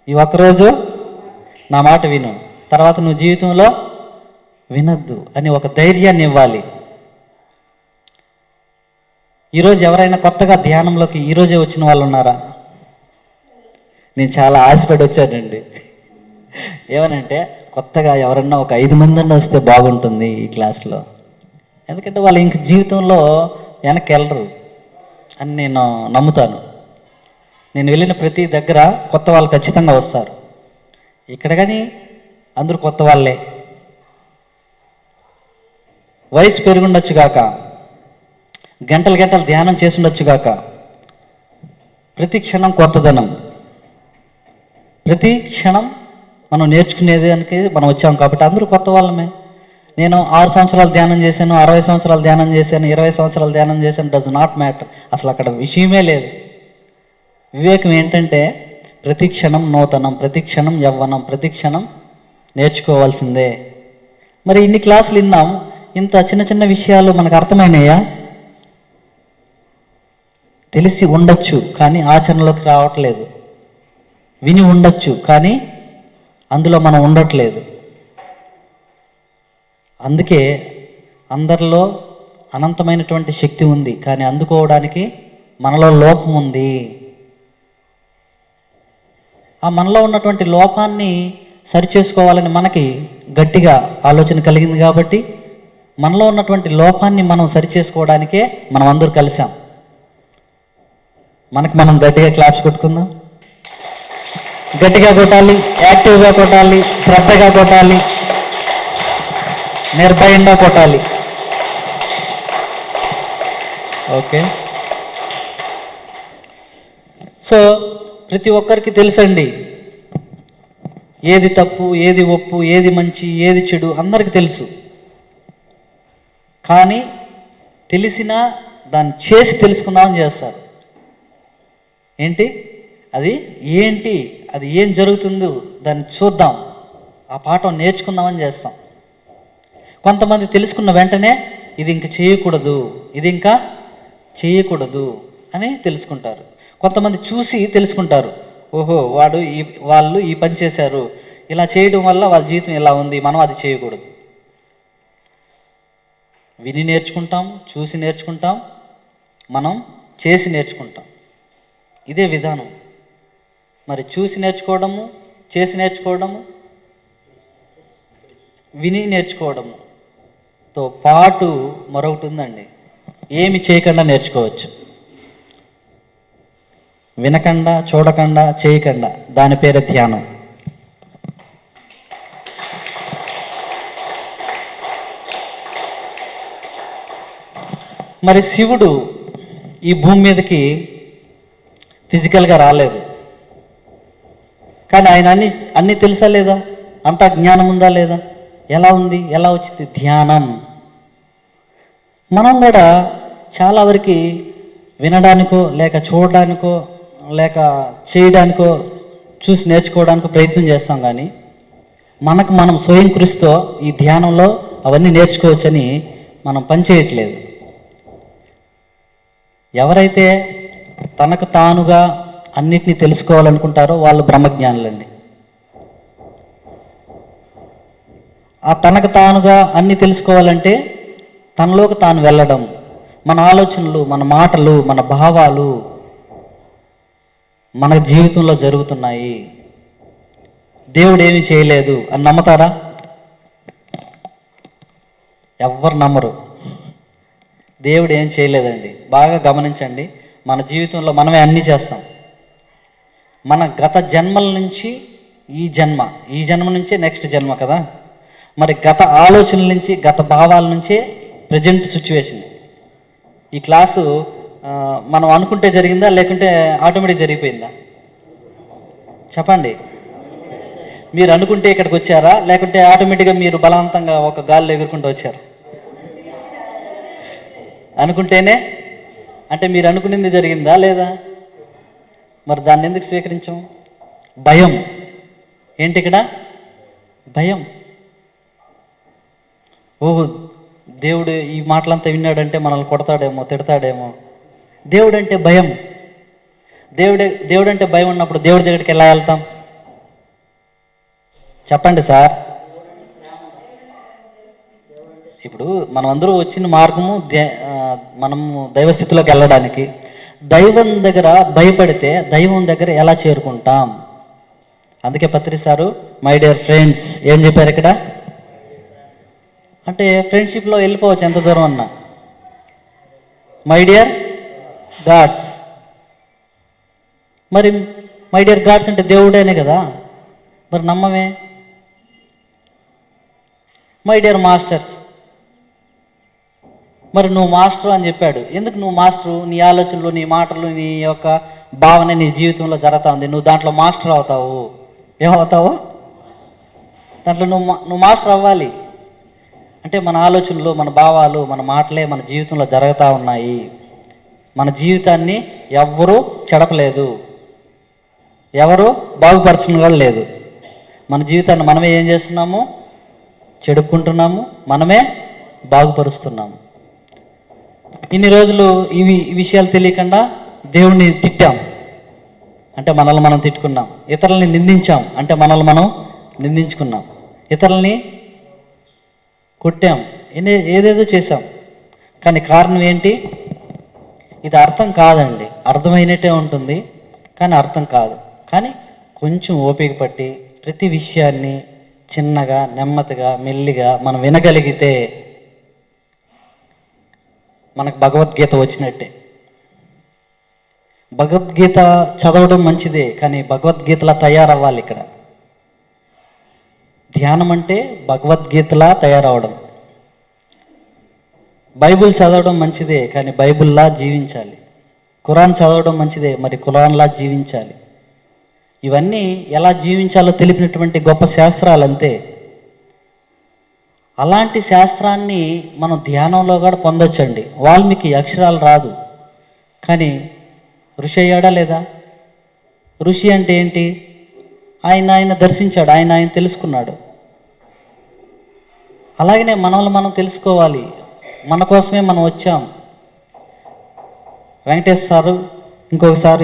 ఈ ఒక్కరోజు నా మాట విను, తర్వాత నువ్వు జీవితంలో వినొద్దు అని ఒక ధైర్యాన్ని ఇవ్వాలి. ఈరోజు ఎవరైనా కొత్తగా ధ్యానంలోకి ఈరోజే వచ్చిన వాళ్ళు ఉన్నారా? నేను చాలా ఆశపడి వచ్చానండి. ఏమనంటే కొత్తగా ఎవరన్నా ఒక 5 మంది అన్న వస్తే బాగుంటుంది ఈ క్లాస్లో. ఎందుకంటే వాళ్ళు ఇంక జీవితంలో వెనక్కి వెళ్ళరు అని నేను నమ్ముతాను. నేను వెళ్ళిన ప్రతి దగ్గర కొత్త వాళ్ళు ఖచ్చితంగా వస్తారు. ఇక్కడ కానీ అందరూ కొత్త వాళ్ళే. వయసు పెరుగుండొచ్చు గాక, గంటలు గంటలు ధ్యానం చేసి ఉండొచ్చు గాక, ప్రతి క్షణం కొత్తదనం, ప్రతి క్షణం మనం నేర్చుకునేదానికి మనం వచ్చాం. కాబట్టి అందరూ కొత్త వాళ్ళమే. నేను 6 సంవత్సరాలు ధ్యానం చేశాను, 60 సంవత్సరాలు ధ్యానం చేశాను, 20 సంవత్సరాలు ధ్యానం చేశాను, డస్ నాట్ మ్యాటర్. అసలు అక్కడ విషయమే లేదు. వివేకం ఏంటంటే ప్రతి క్షణం నూతనం, ప్రతి క్షణం యవ్వనం, ప్రతి క్షణం నేర్చుకోవాల్సిందే. మరి ఇన్ని క్లాసులు విన్నాం, ఇంత చిన్న చిన్న విషయాలు మనకు అర్థమైనాయా? తెలిసి ఉండొచ్చు కానీ ఆచరణలోకి రావట్లేదు. విని ఉండొచ్చు కానీ అందులో మనం ఉండట్లేదు. అందుకే అందరిలో అనంతమైనటువంటి శక్తి ఉంది, కానీ అందుకోవడానికి మనలో లోపం ఉంది. ఆ మనలో ఉన్నటువంటి లోపాన్ని సరిచేసుకోవాలని మనకి గట్టిగా ఆలోచన కలిగింది. కాబట్టి మనలో ఉన్నటువంటి లోపాన్ని మనం సరిచేసుకోవడానికే మనం అందరూ కలిసాం. మనకి మనం గట్టిగా క్లాప్స్ కొట్టుకుందాం. గట్టిగా కొట్టాలి, యాక్టివ్గా కొట్టాలి, శ్రద్ధగా కొట్టాలి, నిర్భయంగా కొట్టాలి. ఓకే. సో ప్రతి ఒక్కరికి తెలుసండి ఏది తప్పు, ఏది ఒప్పు, ఏది మంచి, ఏది చెడు అందరికి తెలుసు. కానీ తెలిసినా దాన్ని చేసి తెలుసుకుందామని చేస్తారు. ఏంటి అది? ఏంటి అది? ఏం జరుగుతుందో దాన్ని చూద్దాం, ఆ పాఠం నేర్చుకుందామని చేస్తాం. కొంతమంది తెలుసుకున్న వెంటనే ఇది ఇంకా చేయకూడదు, ఇది ఇంకా చేయకూడదు అని తెలుసుకుంటారు. కొంతమంది చూసి తెలుసుకుంటారు, ఓహో వాళ్ళు ఈ పని చేశారు, ఇలా చేయడం వల్ల వాళ్ళ జీవితం ఇలా ఉంది, మనం అది చేయకూడదు. విని నేర్చుకుంటాం, చూసి నేర్చుకుంటాం, మనం చేసి నేర్చుకుంటాం. ఇదే విధానం. మరి చూసి నేర్చుకోవడము, చేసి నేర్చుకోవడము, విని నేర్చుకోవడముతో పాటు మరొకటి ఉందండి. ఏమి చేయకుండా నేర్చుకోవచ్చు. వినకుండా, చూడకుండా, చేయకుండా, దాని పేరు ధ్యానం. మరి శివుడు ఈ భూమి మీదకి ఫిజికల్గా రాలేదు, కానీ ఆయన అన్నీ తెలుసా లేదా? అంతా జ్ఞానం ఉందా లేదా? ఎలా ఉంది? ఎలా వచ్చింది? ధ్యానం. మనం కూడా చాలా వరకు వినడానికో, లేక చూడడానికో, లేక చేయడానికో, చూసి నేర్చుకోవడానికో ప్రయత్నం చేస్తాం. కానీ మనకు మనం స్వయం కృషితో ఈ ధ్యానంలో అవన్నీ నేర్చుకోవచ్చని మనం పని చేయట్లేదు. ఎవరైతే తనకు తానుగా అన్నిటినీ తెలుసుకోవాలనుకుంటారో వాళ్ళు బ్రహ్మజ్ఞానులండి. ఆ తనకు తానుగా అన్ని తెలుసుకోవాలంటే తనలోకి తాను వెళ్ళడం, మన ఆలోచనలు, మన మాటలు, మన భావాలు మన జీవితంలో జరుగుతున్నాయి, దేవుడు ఏమీ చేయలేదు అని నమ్ముతారా? ఎవ్వరు నమ్మరు. దేవుడు ఏం చేయలేదండి. బాగా గమనించండి, మన జీవితంలో మనమే అన్నీ చేస్తాం. మన గత జన్మల నుంచి ఈ జన్మ నుంచే నెక్స్ట్ జన్మ కదా. మరి గత ఆలోచనల నుంచి, గత భావాల నుంచే ప్రజెంట్ సిచ్యువేషన్. ఈ క్లాసు మనం అనుకుంటే జరిగిందా లేకుంటే ఆటోమేటిక్ జరిగిపోయిందా? చెప్పండి. మీరు అనుకుంటే ఇక్కడికి వచ్చారా లేకుంటే ఆటోమేటిక్గా మీరు బలవంతంగా ఒక గాల్లో ఎగురుకుంటూ వచ్చారు? అనుకుంటేనే. అంటే మీరు అనుకునేది జరిగిందా లేదా? మరి దాన్ని ఎందుకు స్వీకరించాం? భయం. ఏంటి ఇక్కడ? భయం. ఓహో, దేవుడు ఈ మాటలంతా విన్నాడంటే మనల్ని కొడతాడేమో, తిడతాడేమో. దేవుడు అంటే భయం. దేవుడు అంటే భయం ఉన్నప్పుడు దేవుడి దగ్గరికి ఎలా వెళ్తాం? చెప్పండి సార్. ఇప్పుడు మనం అందరూ వచ్చిన మార్గము మనము దైవస్థితిలోకి వెళ్ళడానికి. దైవం దగ్గర భయపడితే దైవం దగ్గర ఎలా చేరుకుంటాం? అందుకే పత్రి సారు మై డియర్ ఫ్రెండ్స్ ఏం చెప్పారు ఇక్కడ? అంటే ఫ్రెండ్షిప్లో వెళ్ళిపోవచ్చు ఎంత దూరం అన్నా. My dear God's. మరి మై డియర్ గాడ్స్ అంటే దేవుడేనే కదా. మరి నమ్మమే. My dear masters. మరి నువ్వు మాస్టర్ అని చెప్పాడు. ఎందుకు నువ్వు మాస్టరు? నీ ఆలోచనలు, నీ మాటలు, నీ యొక్క భావన నీ జీవితంలో జరుగుతూ ఉంది. నువ్వు దాంట్లో మాస్టర్ అవుతావు. ఏమవుతావు? దాంట్లో నువ్వు మాస్టర్ అవ్వాలి. అంటే మన ఆలోచనలు, మన భావాలు, మన మాటలే మన జీవితంలో జరుగుతూ ఉన్నాయి. మన జీవితాన్ని ఎవ్వరూ చెడపలేదు, ఎవరు బాగుపరచడం కూడా లేదు. మన జీవితాన్ని మనమే ఏం చేస్తున్నాము? చెడుకుంటున్నాము, మనమే బాగుపరుస్తున్నాము. ఇన్ని రోజులు ఈ విషయాలు తెలియకుండా దేవుణ్ణి తిట్టాం అంటే మనల్ని మనం తిట్టుకున్నాం. ఇతరులని నిందించాం అంటే మనల్ని మనం నిందించుకున్నాం. ఇతరులని కొట్టాం, ఏదేదో చేశాం. కానీ కారణం ఏంటి? ఇది అర్థం కాదండి. అర్థమైనట్టే ఉంటుంది కానీ అర్థం కాదు. కానీ కొంచెం ఓపిక పట్టి ప్రతి విషయాన్ని చిన్నగా, నెమ్మదిగా, మెల్లిగా మనం వినగలిగితే మనకు భగవద్గీత వచ్చినట్టే. భగవద్గీత చదవడం మంచిదే కానీ భగవద్గీతలా తయారవ్వాలి. ఇక్కడ ధ్యానం అంటే భగవద్గీతలా తయారవడం. బైబిల్ చదవడం మంచిదే కానీ బైబిల్లా జీవించాలి. ఖురాన్ చదవడం మంచిదే, మరి ఖురాన్లా జీవించాలి. ఇవన్నీ ఎలా జీవించాలో తెలిపినటువంటి గొప్ప శాస్త్రాలు అంతే. అలాంటి శాస్త్రాన్ని మనం ధ్యానంలో కూడా పొందొచ్చండి. వాల్మీకి అక్షరాలు రాదు కానీ ఋషి అయ్యాడా లేదా? ఋషి అంటే ఏంటి? ఆయన దర్శించాడు, ఆయన తెలుసుకున్నాడు. అలాగనే మనల్ని మనం తెలుసుకోవాలి. మన కోసమే మనం వచ్చాం. వెంకటేశ్వర సారు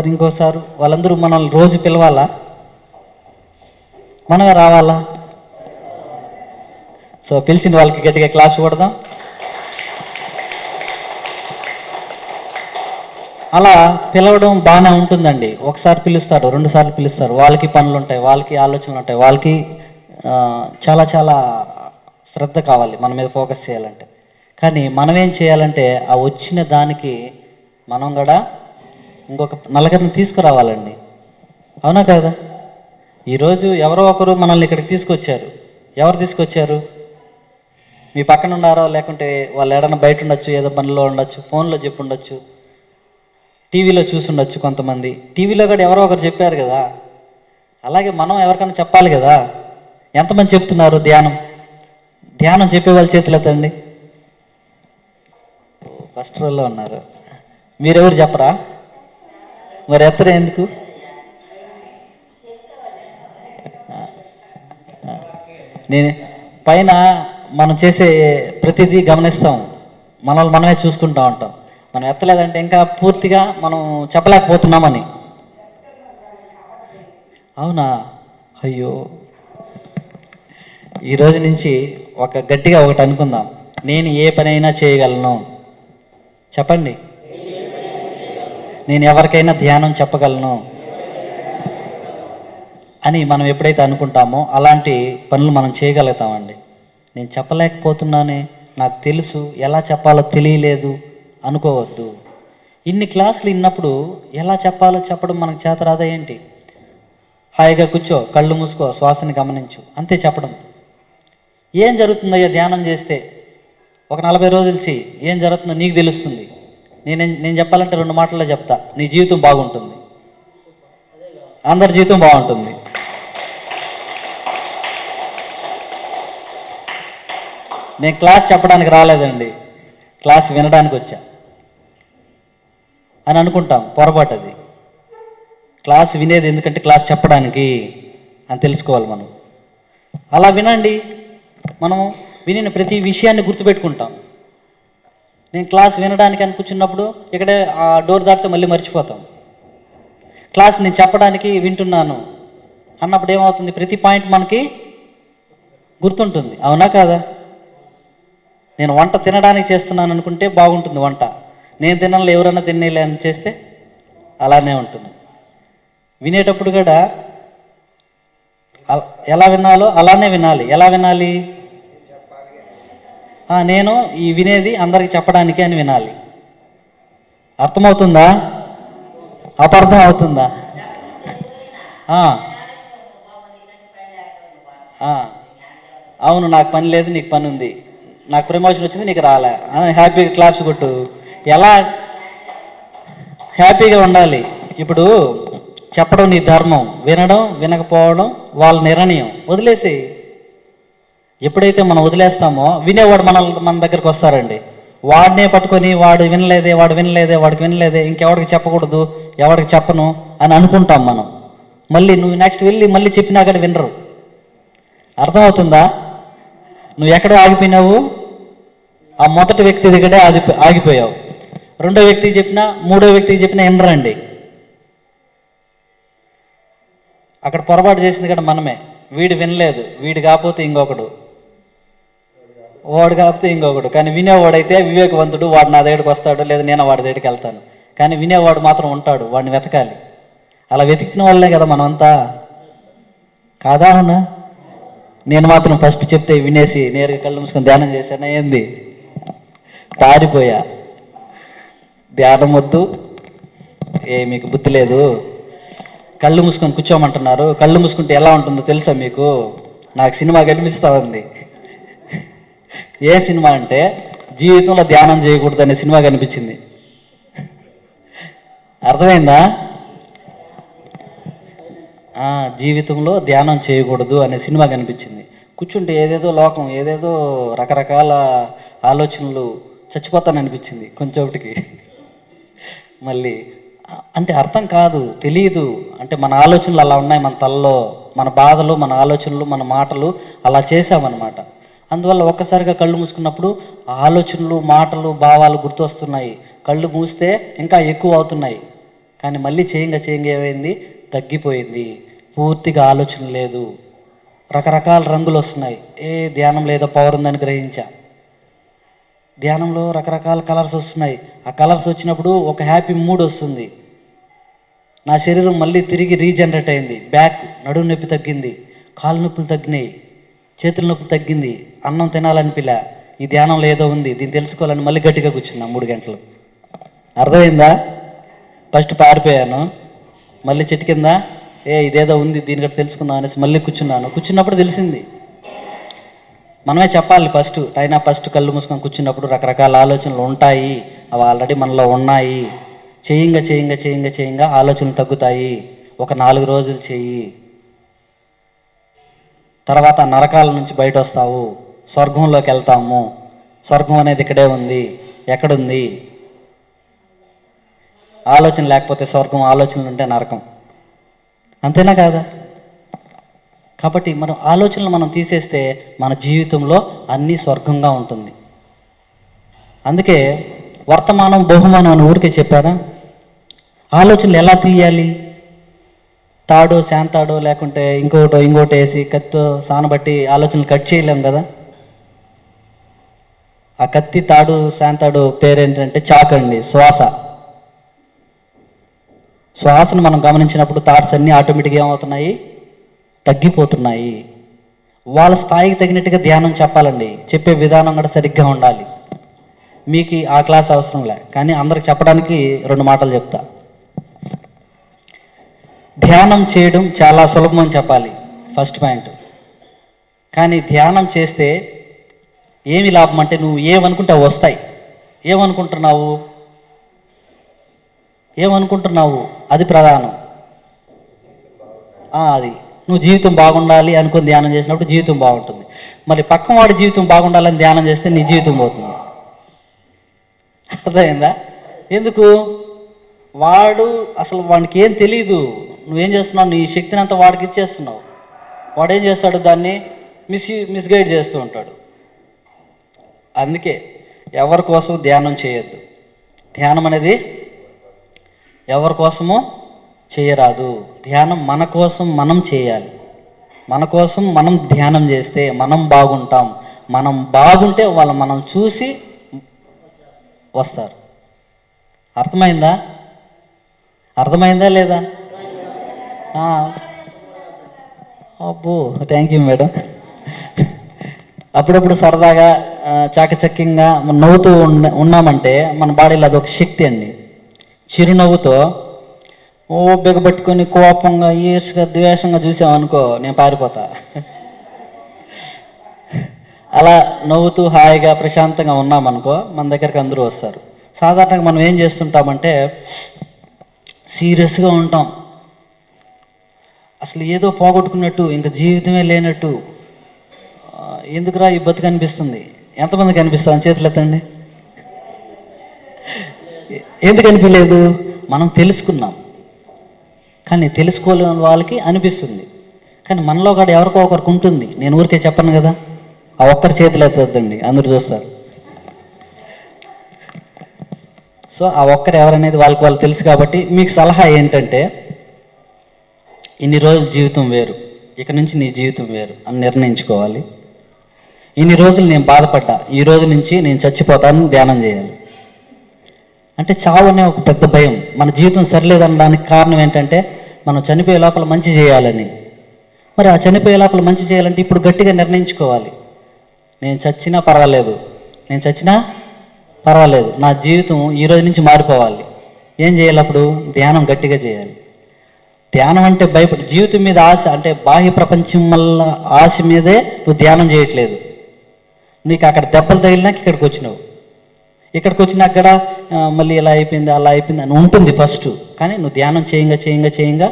ఇంకోసారి వాళ్ళందరూ మనల్ని రోజు పిలవాలా? మనమే రావాలా? సో పిలిచిన వాళ్ళకి గట్టిగా క్లాస్ కొడదాం. అలా పిలవడం బాగానే ఉంటుందండి. ఒకసారి పిలుస్తారు, 2 సార్లు పిలుస్తారు. వాళ్ళకి పనులు ఉంటాయి, వాళ్ళకి ఆలోచనలు ఉంటాయి, వాళ్ళకి చాలా చాలా శ్రద్ధ కావాలి మన మీద ఫోకస్ చేయాలంటే. కానీ మనం ఏం చేయాలంటే ఆ వచ్చిన దానికి మనం కూడా ఇంకొక నలుగురిని తీసుకురావాలండి. అవునా కదా? ఈరోజు ఎవరో ఒకరు మనల్ని ఇక్కడికి తీసుకొచ్చారు. ఎవరు తీసుకొచ్చారు? మీ పక్కన ఉన్నారో లేకుంటే వాళ్ళు ఏడన్నా బయట ఉండొచ్చు, ఏదో పనిలో ఉండొచ్చు, ఫోన్లో చెప్పి ఉండొచ్చు, టీవీలో చూసి ఉండొచ్చు. కొంతమంది టీవీలో కూడా ఎవరో ఒకరు చెప్పారు కదా. అలాగే మనం ఎవరికైనా చెప్పాలి కదా. ఎంతమంది చెప్తున్నారు ధ్యానం చెప్పే వాళ్ళ చేతులు ఎత్తండి. ఫస్ట్ రోల్లో ఉన్నారు. మీరెవరు చెప్పరా? మరి ఎత్తరే ఎందుకు? నేను పైన మనం చేసే ప్రతిదీ గమనిస్తాం, మనల్ని మనమే చూసుకుంటూ ఉంటాం. మనం ఎత్తలేదంటే ఇంకా పూర్తిగా మనం చెప్పలేకపోతున్నామని. అవునా? అయ్యో. ఈరోజు నుంచి గట్టిగా ఒకటి అనుకుందాం. నేను ఏ పనైనా చేయగలను. చెప్పండి. నేను ఎవరికైనా ధ్యానం చెప్పగలను అని మనం ఎప్పుడైతే అనుకుంటామో అలాంటి పనులు మనం చేయగలుగుతామండి. నేను చెప్పలేకపోతున్నానే, నాకు తెలుసు, ఎలా చెప్పాలో తెలియలేదు అనుకోవద్దు. ఇన్ని క్లాసులు విన్నప్పుడు ఎలా చెప్పాలో చెప్పడం మనకు చేత రాదా ఏంటి? హాయిగా కూర్చో, కళ్ళు మూసుకో, శ్వాసని గమనించు, అంతే చెప్పడం. ఏం జరుగుతుందయ్యా ధ్యానం చేస్తే? ఒక 40 రోజులు చెయ్యి, ఏం జరుగుతుందో నీకు తెలుస్తుంది. నేను చెప్పాలంటే 2 మాటల్లో చెప్తా, నీ జీవితం బాగుంటుంది, అందరి జీవితం బాగుంటుంది. నేను క్లాస్ చెప్పడానికి రాలేదండి, క్లాస్ వినడానికి వచ్చా అని అనుకుంటాం, పొరపాటు అది. క్లాస్ వినేది ఎందుకంటే క్లాస్ చెప్పడానికి అని తెలుసుకోవాలి మనం. అలా వినండి, మనం వినిన ప్రతి విషయాన్ని గుర్తుపెట్టుకుంటాం. నేను క్లాస్ వినడానికి అని కూర్చున్నప్పుడు ఇక్కడే ఆ డోర్ దాటితే మళ్ళీ మర్చిపోతాం. క్లాస్ నేను చెప్పడానికి వింటున్నాను అన్నప్పుడు ఏమవుతుంది, ప్రతి పాయింట్ మనకి గుర్తుంటుంది, అవునా కాదా? నేను వంట తినడానికి చేస్తున్నాను అనుకుంటే బాగుంటుంది వంట, నేను తినాలి ఎవరైనా తినేలే అని చేస్తే అలానే ఉంటుంది. వినేటప్పుడు కూడా ఎలా వినాలో అలానే వినాలి. ఎలా వినాలి? నేను ఈ వినేది అందరికి చెప్పడానికి అని వినాలి. అర్థమవుతుందా? అపార్థం అవుతుందా? అవును, నాకు పని లేదు, నీకు పని ఉంది, నాకు ప్రమోషన్ వచ్చింది, నీకు రాలే, హ్యాపీగా క్లాప్స్ కొట్టు. ఎలా హ్యాపీగా ఉండాలి? ఇప్పుడు చెప్పడం నీ ధర్మం, వినడం వినకపోవడం వాళ్ళ నిర్ణయం, వదిలేసి. ఎప్పుడైతే మనం వదిలేస్తామో వినేవాడు మన దగ్గరికి వస్తారండి. వాడినే పట్టుకొని వాడు వినలేదే, వాడికి వినలేదే, ఇంకెవడికి చెప్పకూడదు, ఎవడికి చెప్పను అని అనుకుంటాం మనం. మళ్ళీ నువ్వు నెక్స్ట్ వెళ్ళి మళ్ళీ చెప్పినా కానీ వినరు. అర్థమవుతుందా? నువ్వు ఎక్కడ ఆగిపోయినావు? ఆ మొదటి వ్యక్తి దగ్గరే ఆగిపోయావు. రెండో వ్యక్తికి చెప్పినా, మూడో వ్యక్తికి చెప్పినా వినరండి. అక్కడ పొరపాటు చేసింది కూడా మనమే. వీడు వినలేదు, వీడు కాకపోతే ఇంకొకడు, వాడు కాకపోతే ఇంకొకడు. కానీ వినేవాడైతే వివేకవంతుడు, వాడు నా దగ్గరికి వస్తాడు, లేదా నేను వాడి దగ్గరికి వెళ్తాను. కానీ వినేవాడు మాత్రం ఉంటాడు, వాడిని వెతకాలి. అలా వెతికిన వాళ్ళే కదా మనం అంతా, కాదా? అవునా? నేను మాత్రం ఫస్ట్ చెప్తే వినేసి నేరుగా కళ్ళు మూసుకొని ధ్యానం చేశానా ఏంది? పారిపోయా. ధ్యానం వద్దు, మీకు బుద్ధి లేదు, కళ్ళు మూసుకొని కూర్చోమంటున్నారు. కళ్ళు మూసుకుంటే ఎలా ఉంటుందో తెలుసా మీకు? నాకు సినిమా కనిపిస్తూ ఉంది. ఏ సినిమా అంటే జీవితంలో ధ్యానం చేయకూడదు అనే సినిమా కనిపించింది. అర్థమైందా? జీవితంలో ధ్యానం చేయకూడదు అనే సినిమా కనిపించింది. కూర్చుంటే ఏదేదో లోకం, ఏదేదో రకరకాల ఆలోచనలు, చచ్చిపోతాననిపించింది కొంచెంటికి. మళ్ళీ అంటే అర్థం కాదు, తెలియదు. అంటే మన ఆలోచనలు అలా ఉన్నాయి మన తలలో, మన బాధలు, మన ఆలోచనలు, మన మాటలు అలా చేసామన్నమాట. అందువల్ల ఒక్కసారిగా కళ్ళు మూసుకున్నప్పుడు ఆలోచనలు, మాటలు, భావాలు గుర్తొస్తున్నాయి. కళ్ళు మూస్తే ఇంకా ఎక్కువ అవుతున్నాయి. కానీ మళ్ళీ చేయంగా ఏమైంది? తగ్గిపోయింది. పూర్తిగా ఆలోచన లేదు, రకరకాల రంగులు వస్తున్నాయి. ధ్యానంలో ఏదో పవర్ ఉందని గ్రహించా. ధ్యానంలో రకరకాల కలర్స్ వస్తున్నాయి. ఆ కలర్స్ వచ్చినప్పుడు ఒక హ్యాపీ మూడ్ వస్తుంది. నా శరీరం మళ్ళీ తిరిగి రీజనరేట్ అయింది. బ్యాక్ నడుము నొప్పి తగ్గింది, కాళ్ళు నొప్పులు తగ్గినాయి, చేతుల నొప్పి తగ్గింది, అన్నం తినాలనిపిలా. ఈ ధ్యానంలో ఏదో ఉంది, దీన్ని తెలుసుకోవాలని మళ్ళీ గట్టిగా కూర్చున్నా 3 గంటలు. అర్థమైందా? ఫస్ట్ పారిపోయాను, మళ్ళీ చెట్టు కింద ఇదేదో ఉంది, దీని గట్టి తెలుసుకుందాం అనేసి మళ్ళీ కూర్చున్నాను. కూర్చున్నప్పుడు తెలిసింది. మనమే చెప్పాలి ఫస్ట్ కళ్ళు మూసుకొని కూర్చున్నప్పుడు రకరకాల ఆలోచనలు ఉంటాయి, అవి ఆల్రెడీ మనలో ఉన్నాయి. చేయంగా ఆలోచనలు తగ్గుతాయి. ఒక 4 రోజులు చెయ్యి, తర్వాత నరకాల నుంచి బయట వస్తావు, స్వర్గంలోకి వెళ్తాము. స్వర్గం అనేది ఇక్కడే ఉంది. ఎక్కడుంది? ఆలోచన లేకపోతే స్వర్గం, ఆలోచనలు ఉంటే నరకం. అంతేనా కాదా? కాబట్టి మనం ఆలోచనలు మనం తీసేస్తే మన జీవితంలో అన్నీ స్వర్గంగా ఉంటుంది. అందుకే వర్తమానం బహుమానం అని ఊరికే చెప్పారా? ఆలోచనలు ఎలా తీయాలి? తాడో శాంతాడో లేకుంటే ఇంకోటి వేసి కత్తితో సానబట్టి ఆలోచనలు కట్ చేయలేం కదా. ఆ కత్తి, తాడు, శాంతాడు పేరేంటంటే చాక్ అండి, శ్వాసను మనం గమనించినప్పుడు థాట్స్ అన్నీ ఆటోమేటిక్గా ఏమవుతున్నాయి? తగ్గిపోతున్నాయి. వాళ్ళ స్థాయికి తగినట్టుగా ధ్యానం చెప్పాలండి. చెప్పే విధానం కూడా సరిగ్గా ఉండాలి. మీకు ఆ క్లాస్ అవసరంలే, కానీ అందరికి చెప్పడానికి 2 మాటలు చెప్తా. ధ్యానం చేయడం చాలా సులభం అని చెప్పాలి, ఫస్ట్ పాయింట్. కానీ ధ్యానం చేస్తే ఏమి లాభం అంటే నువ్వు ఏమనుకుంటే అవి వస్తాయి. ఏమనుకుంటున్నావు అది ప్రధానం. అది నువ్వు జీవితం బాగుండాలి అనుకుని ధ్యానం చేసినప్పుడు జీవితం బాగుంటుంది. మరి పక్కన వాడి జీవితం బాగుండాలని ధ్యానం చేస్తే నీ జీవితం పోతుంది. అర్థమైందా? ఎందుకు? వాడు అసలు వాడికి ఏం తెలీదు. నువ్వేం చేస్తున్నావు, నీ శక్తిని అంతా వాడికి ఇచ్చేస్తున్నావు. వాడేం చేస్తాడు, దాన్ని మిస్గైడ్ చేస్తూ ఉంటాడు. అందుకే ఎవరి కోసం ధ్యానం చేయొద్దు. ధ్యానం అనేది ఎవరి కోసమో చేయరాదు. ధ్యానం మన కోసం మనం చేయాలి. మన కోసం మనం ధ్యానం చేస్తే మనం బాగుంటాం. మనం బాగుంటే వాళ్ళు మనం చూసి వస్తారు. అర్థమైందా లేదా? అబ్బో, థ్యాంక్ యూ మేడం. అప్పుడప్పుడు సరదాగా చాకచక్యంగా నవ్వుతూ ఉన్నామంటే మన బాడీలో అదొక శక్తి అండి. చిరునవ్వుతో బిగబట్టుకొని కోపంగా ఈర్ష్గా ద్వేషంగా చూసామనుకో, నేను పారిపోతా. అలా నవ్వుతూ హాయిగా ప్రశాంతంగా ఉన్నామనుకో మన దగ్గరికి అందరూ వస్తారు. సాధారణంగా మనం ఏం చేస్తుంటామంటే సీరియస్గా ఉంటాం. అసలు ఏదో పోగొట్టుకున్నట్టు, ఇంకా జీవితమే లేనట్టు, ఎందుకురా ఈ బతుకు అనిపిస్తుంది. ఎంతమందికి అనిపిస్తుంది? చేతులు ఎత్తండి. ఎందుకు అనిపించలేదు? మనం తెలుసుకున్నాం, కానీ తెలుసుకోలేని వాళ్ళకి అనిపిస్తుంది. కానీ మనలో కూడా ఎవరికో ఒకరికి ఉంటుంది. నేను ఊరికే చెప్పను కదా, ఆ ఒక్కరి చేతులు ఎత్తద్దండి, అందరూ చూస్తారు. సో ఆ ఒక్కరు ఎవరనేది వాళ్ళకి వాళ్ళు తెలుసు. కాబట్టి మీకు సలహా ఏంటంటే, ఇన్ని రోజుల జీవితం వేరు, ఇక నుంచి నీ జీవితం వేరు అని నిర్ణయించుకోవాలి. ఇన్ని రోజులు నేను బాధపడ్డా, ఈ రోజు నుంచి నేను చచ్చిపోతానని ధ్యానం చేయాలి. అంటే చావు అనే ఒక పెద్ద భయం. మన జీవితం సరిలేదనడానికి కారణం ఏంటంటే మనం చనిపోయే లోపల మంచి చేయాలని. మరి ఆ చనిపోయే లోపల మంచి చేయాలంటే ఇప్పుడు గట్టిగా నిర్ణయించుకోవాలి. నేను చచ్చినా పర్వాలేదు, నా జీవితం ఈ రోజు నుంచి మారిపోవాలి. ఏం చేయాలి అప్పుడు? ధ్యానం గట్టిగా చేయాలి. ధ్యానం అంటే జీవితం మీద ఆశ, అంటే బాహ్య ప్రపంచం వల్ల ఆశ మీదే నువ్వు ధ్యానం చేయట్లేదు. నీకు అక్కడ దెబ్బలు తగిలినాక ఇక్కడికి వచ్చినావు. ఇక్కడికి వచ్చినాక కూడా మళ్ళీ ఇలా అయిపోయింది అలా అయిపోయింది అని ఉంటుంది ఫస్ట్. కానీ నువ్వు ధ్యానం చేయంగా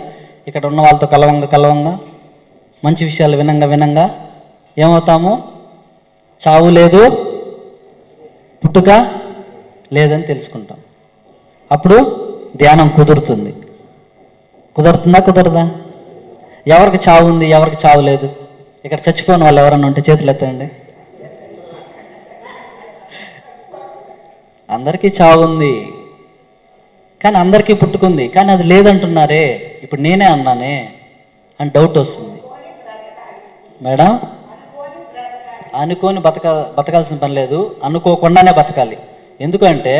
ఇక్కడ ఉన్న వాళ్ళతో కలవంగా మంచి విషయాలు వినంగా ఏమవుతాము? చావు లేదు, పుట్టుక లేదని తెలుసుకుంటాం. అప్పుడు ధ్యానం కుదురుతుంది. కుదరదా? ఎవరికి చావు ఉంది, ఎవరికి చావు లేదు? ఇక్కడ చచ్చిపోయిన వాళ్ళు ఎవరన్నా ఉంటే చేతులు ఎత్తండి. అందరికీ చావు ఉంది, కానీ అందరికీ పుట్టుకుంది, కానీ అది లేదంటున్నారే. ఇప్పుడు నేనే అన్నానే అని డౌట్ వస్తుంది. మేడం, అనుకోని బతకాల్సిన పని లేదు, అనుకోకుండానే బతకాలి. ఎందుకంటే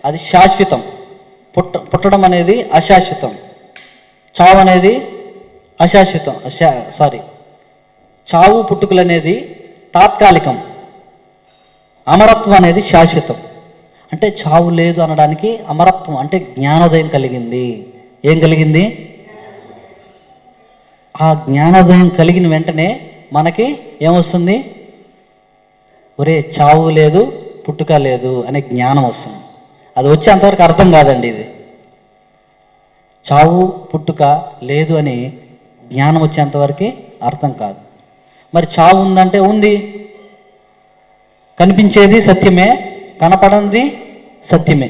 అది శాశ్వతం. పుట్టడం అనేది అశాశ్వతం, చావు అనేది అశాశ్వతం. చావు పుట్టుకలు అనేది తాత్కాలికం, అమరత్వం అనేది శాశ్వతం. అంటే చావు లేదు అనడానికి అమరత్వం అంటే జ్ఞానోదయం కలిగింది. ఏం కలిగింది? ఆ జ్ఞానోదయం కలిగిన వెంటనే మనకి ఏమొస్తుంది? ఒరే, చావు లేదు, పుట్టుక లేదు అనే జ్ఞానం వస్తుంది. అది వచ్చేంతవరకు అర్థం కాదండి. ఇది చావు పుట్టుక లేదు అని జ్ఞానం వచ్చేంతవరకు అర్థం కాదు. మరి చావు ఉందంటే ఉంది, కనిపించేది సత్యమే, కనపడంది సత్యమే.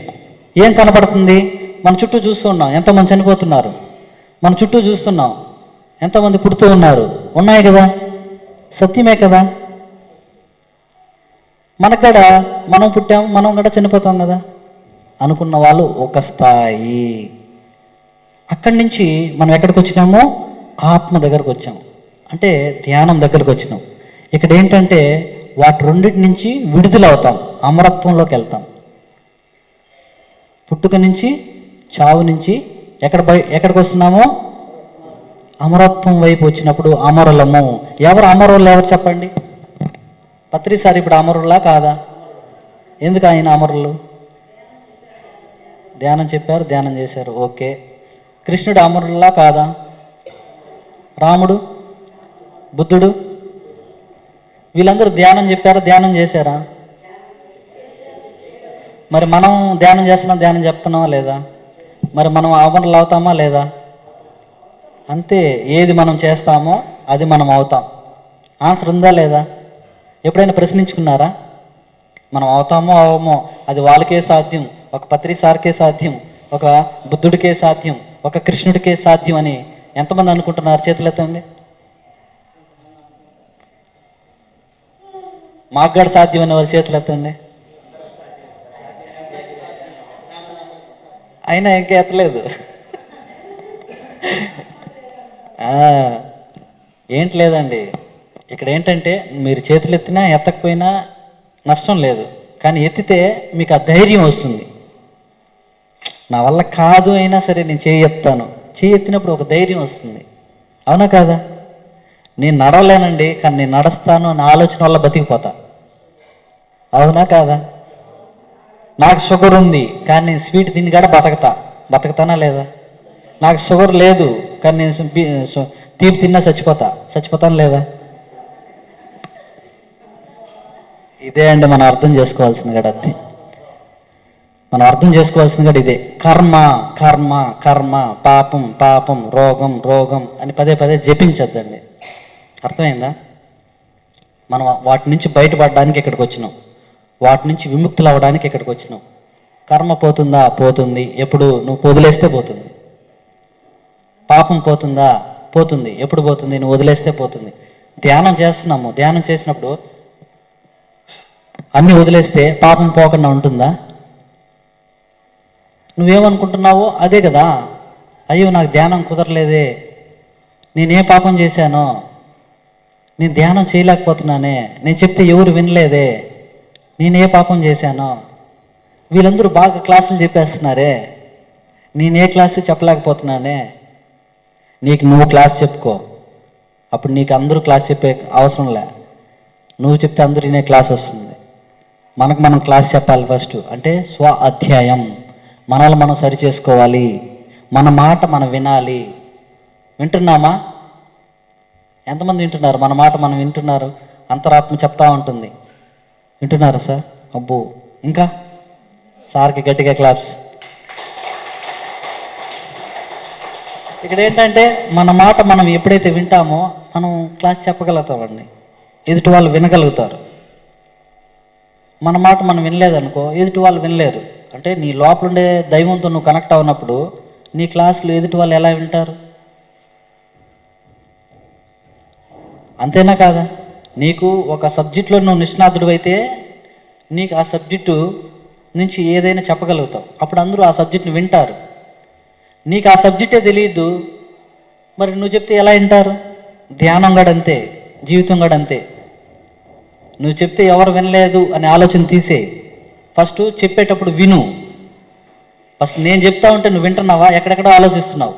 ఏం కనపడుతుంది? మన చుట్టూ చూస్తున్నాం, ఎంతోమంది చనిపోతున్నారు. మన చుట్టూ చూస్తున్నాం, ఎంతోమంది పుడుతూ ఉన్నారు. ఉన్నాయి కదా, సత్యమే కదా. మనకు కూడా మనం పుట్టాం, మనం కూడా చనిపోతాం కదా. అనుకున్న వాళ్ళు ఒక స్థాయి. అక్కడి నుంచి మనం ఎక్కడికి వచ్చినామో ఆత్మ దగ్గరకు వచ్చాం, అంటే ధ్యానం దగ్గరకు వచ్చినాం. ఇక్కడ ఏంటంటే వాటి రెండింటి నుంచి విడుదలవుతాం, అమరత్వంలోకి వెళ్తాం. పుట్టుక నుంచి, చావు నుంచి ఎక్కడికి వస్తున్నామో అమరత్వం వైపు వచ్చినప్పుడు అమరులము. ఎవరు అమరులు? ఎవరు చెప్పండి? పత్రిసారి ఇప్పుడు అమరులా కాదా? ఎందుకు ఆయన అమరులు? ధ్యానం చెప్పారు, ధ్యానం చేశారు, ఓకే. కృష్ణుడు అమరులా కాదా? రాముడు, బుద్ధుడు, వీళ్ళందరూ ధ్యానం చెప్పారా, ధ్యానం చేశారా? మరి మనం ధ్యానం చేస్తున్నాం, ధ్యానం చెప్తున్నామా లేదా? మరి మనం అవమరులు అవుతామా లేదా? అంతే, ఏది మనం చేస్తామో అది మనం అవుతాం. ఆన్సర్ ఉందా లేదా? ఎప్పుడైనా ప్రశ్నించుకున్నారా? మనం అవుతామో అవమో అది వాళ్ళకే సాధ్యం, ఒక పత్రి సార్కే సాధ్యం, ఒక బుద్ధుడికే సాధ్యం, ఒక కృష్ణుడికే సాధ్యం అని ఎంతమంది అనుకుంటున్నారు? చేతులు ఎత్తండి. మాకు సాధ్యం అనే వాళ్ళు చేతులు ఎత్తండి. అయినా ఇంకా ఎత్తలేదు. ఏంటి లేదండి, ఇక్కడ ఏంటంటే మీరు చేతులు ఎత్తినా ఎత్తకపోయినా నష్టం లేదు, కానీ ఎత్తితే మీకు ఆ ధైర్యం వస్తుంది. నా వల్ల కాదు అయినా సరే నేను చేయి ఎత్తాను, చేయి ఎత్తినప్పుడు ఒక ధైర్యం వస్తుంది. అవునా కాదా? నేను నడవలేనండి కానీ నేను నడుస్తాను అనే ఆలోచన వల్ల బతికిపోతా. అవునా కాదా? నాకు షుగర్ ఉంది కానీ నేను స్వీట్ తిని కూడా బతకతానా లేదా? నాకు షుగర్ లేదు కానీ నేను తీపి తిన్నా చచ్చిపోతాను లేదా? ఇదే అండి మనం అర్థం చేసుకోవాల్సింది కూడా. అది మనం అర్థం చేసుకోవాల్సింది కూడా ఇదే. కర్మ కర్మ కర్మ, పాపం పాపం, రోగం రోగం అని పదే పదే జపించద్దండి. అర్థమైందా? మనం వాటి నుంచి బయటపడడానికి ఇక్కడికి వచ్చినాం, వాటి నుంచి విముక్తులు అవ్వడానికి ఇక్కడికి వచ్చినాం. కర్మ పోతుందా? పోతుంది. ఎప్పుడు నువ్వు వదిలేస్తే పోతుంది. పాపం పోతుందా? పోతుంది. ఎప్పుడు పోతుంది? నువ్వు వదిలేస్తే పోతుంది. ధ్యానం చేస్తున్నాము, ధ్యానం చేసినప్పుడు అన్నీ వదిలేస్తే పాపం పోకుండా ఉంటుందా? నువ్వేమనుకుంటున్నావో అదే కదా. అయ్యో నాకు ధ్యానం కుదరలేదే, నేనే పాపం చేశానో, నేను ధ్యానం చేయలేకపోతున్నానే, నేను చెప్తే ఎవరు వినలేదే, నేనే పాపం చేశానో, వీళ్ళందరూ బాగా క్లాసులు చెప్పేస్తున్నారే, నేనే క్లాసు చెప్పలేకపోతున్నానే. నీకు నువ్వు క్లాస్ చెప్పుకో, అప్పుడు నీకు అందరూ క్లాస్ చెప్పే అవసరం లే. నువ్వు చెప్తే అందరూ వినే క్లాస్ వస్తుంది. మనకు మనం క్లాస్ చెప్పాలి ఫస్ట్. అంటే స్వ అధ్యాయం, మనల్ని మనం సరి చేసుకోవాలి, మన మాట మనం వినాలి. వింటున్నామా? ఎంతమంది వింటున్నారు? మన మాట మనం వింటున్నారు? అంతరాత్మ చెప్తా ఉంటుంది. వింటున్నారా సార్? అబ్బో, ఇంకా సార్కి గట్టిగా క్లాప్స్. ఇక్కడ ఏంటంటే మన మాట మనం ఎప్పుడైతే వింటామో మనం క్లాస్ చెప్పగలుగుతామండి, ఎదుటి వాళ్ళు వినగలుగుతారు. మన మాట మనం వినలేదనుకో ఎదుటి వాళ్ళు వినలేరు. అంటే నీ లోపల ఉండే దైవంతో నువ్వు కనెక్ట్ అవునప్పుడు నీ క్లాసులు ఎదుటి వాళ్ళు ఎలా వింటారు? అంతేనా కాదా? నీకు ఒక సబ్జెక్టులో నువ్వు నిష్ణాతుడు అయితే నీకు ఆ సబ్జెక్టు నుంచి ఏదైనా చెప్పగలుగుతావు, అప్పుడు అందరూ ఆ సబ్జెక్టుని వింటారు. నీకు ఆ సబ్జెక్టే తెలియదు, మరి నువ్వు చెప్తే ఎలా వింటారు? ధ్యానం కూడా అంతే, జీవితం కూడా అంతే. నువ్వు చెప్తే ఎవరు వినలేదు అనే ఆలోచన తీసే. ఫస్ట్ చెప్పేటప్పుడు విను. ఫస్ట్ నేను చెప్తా ఉంటే నువ్వు వింటున్నావా? ఎక్కడెక్కడో ఆలోచిస్తున్నావు.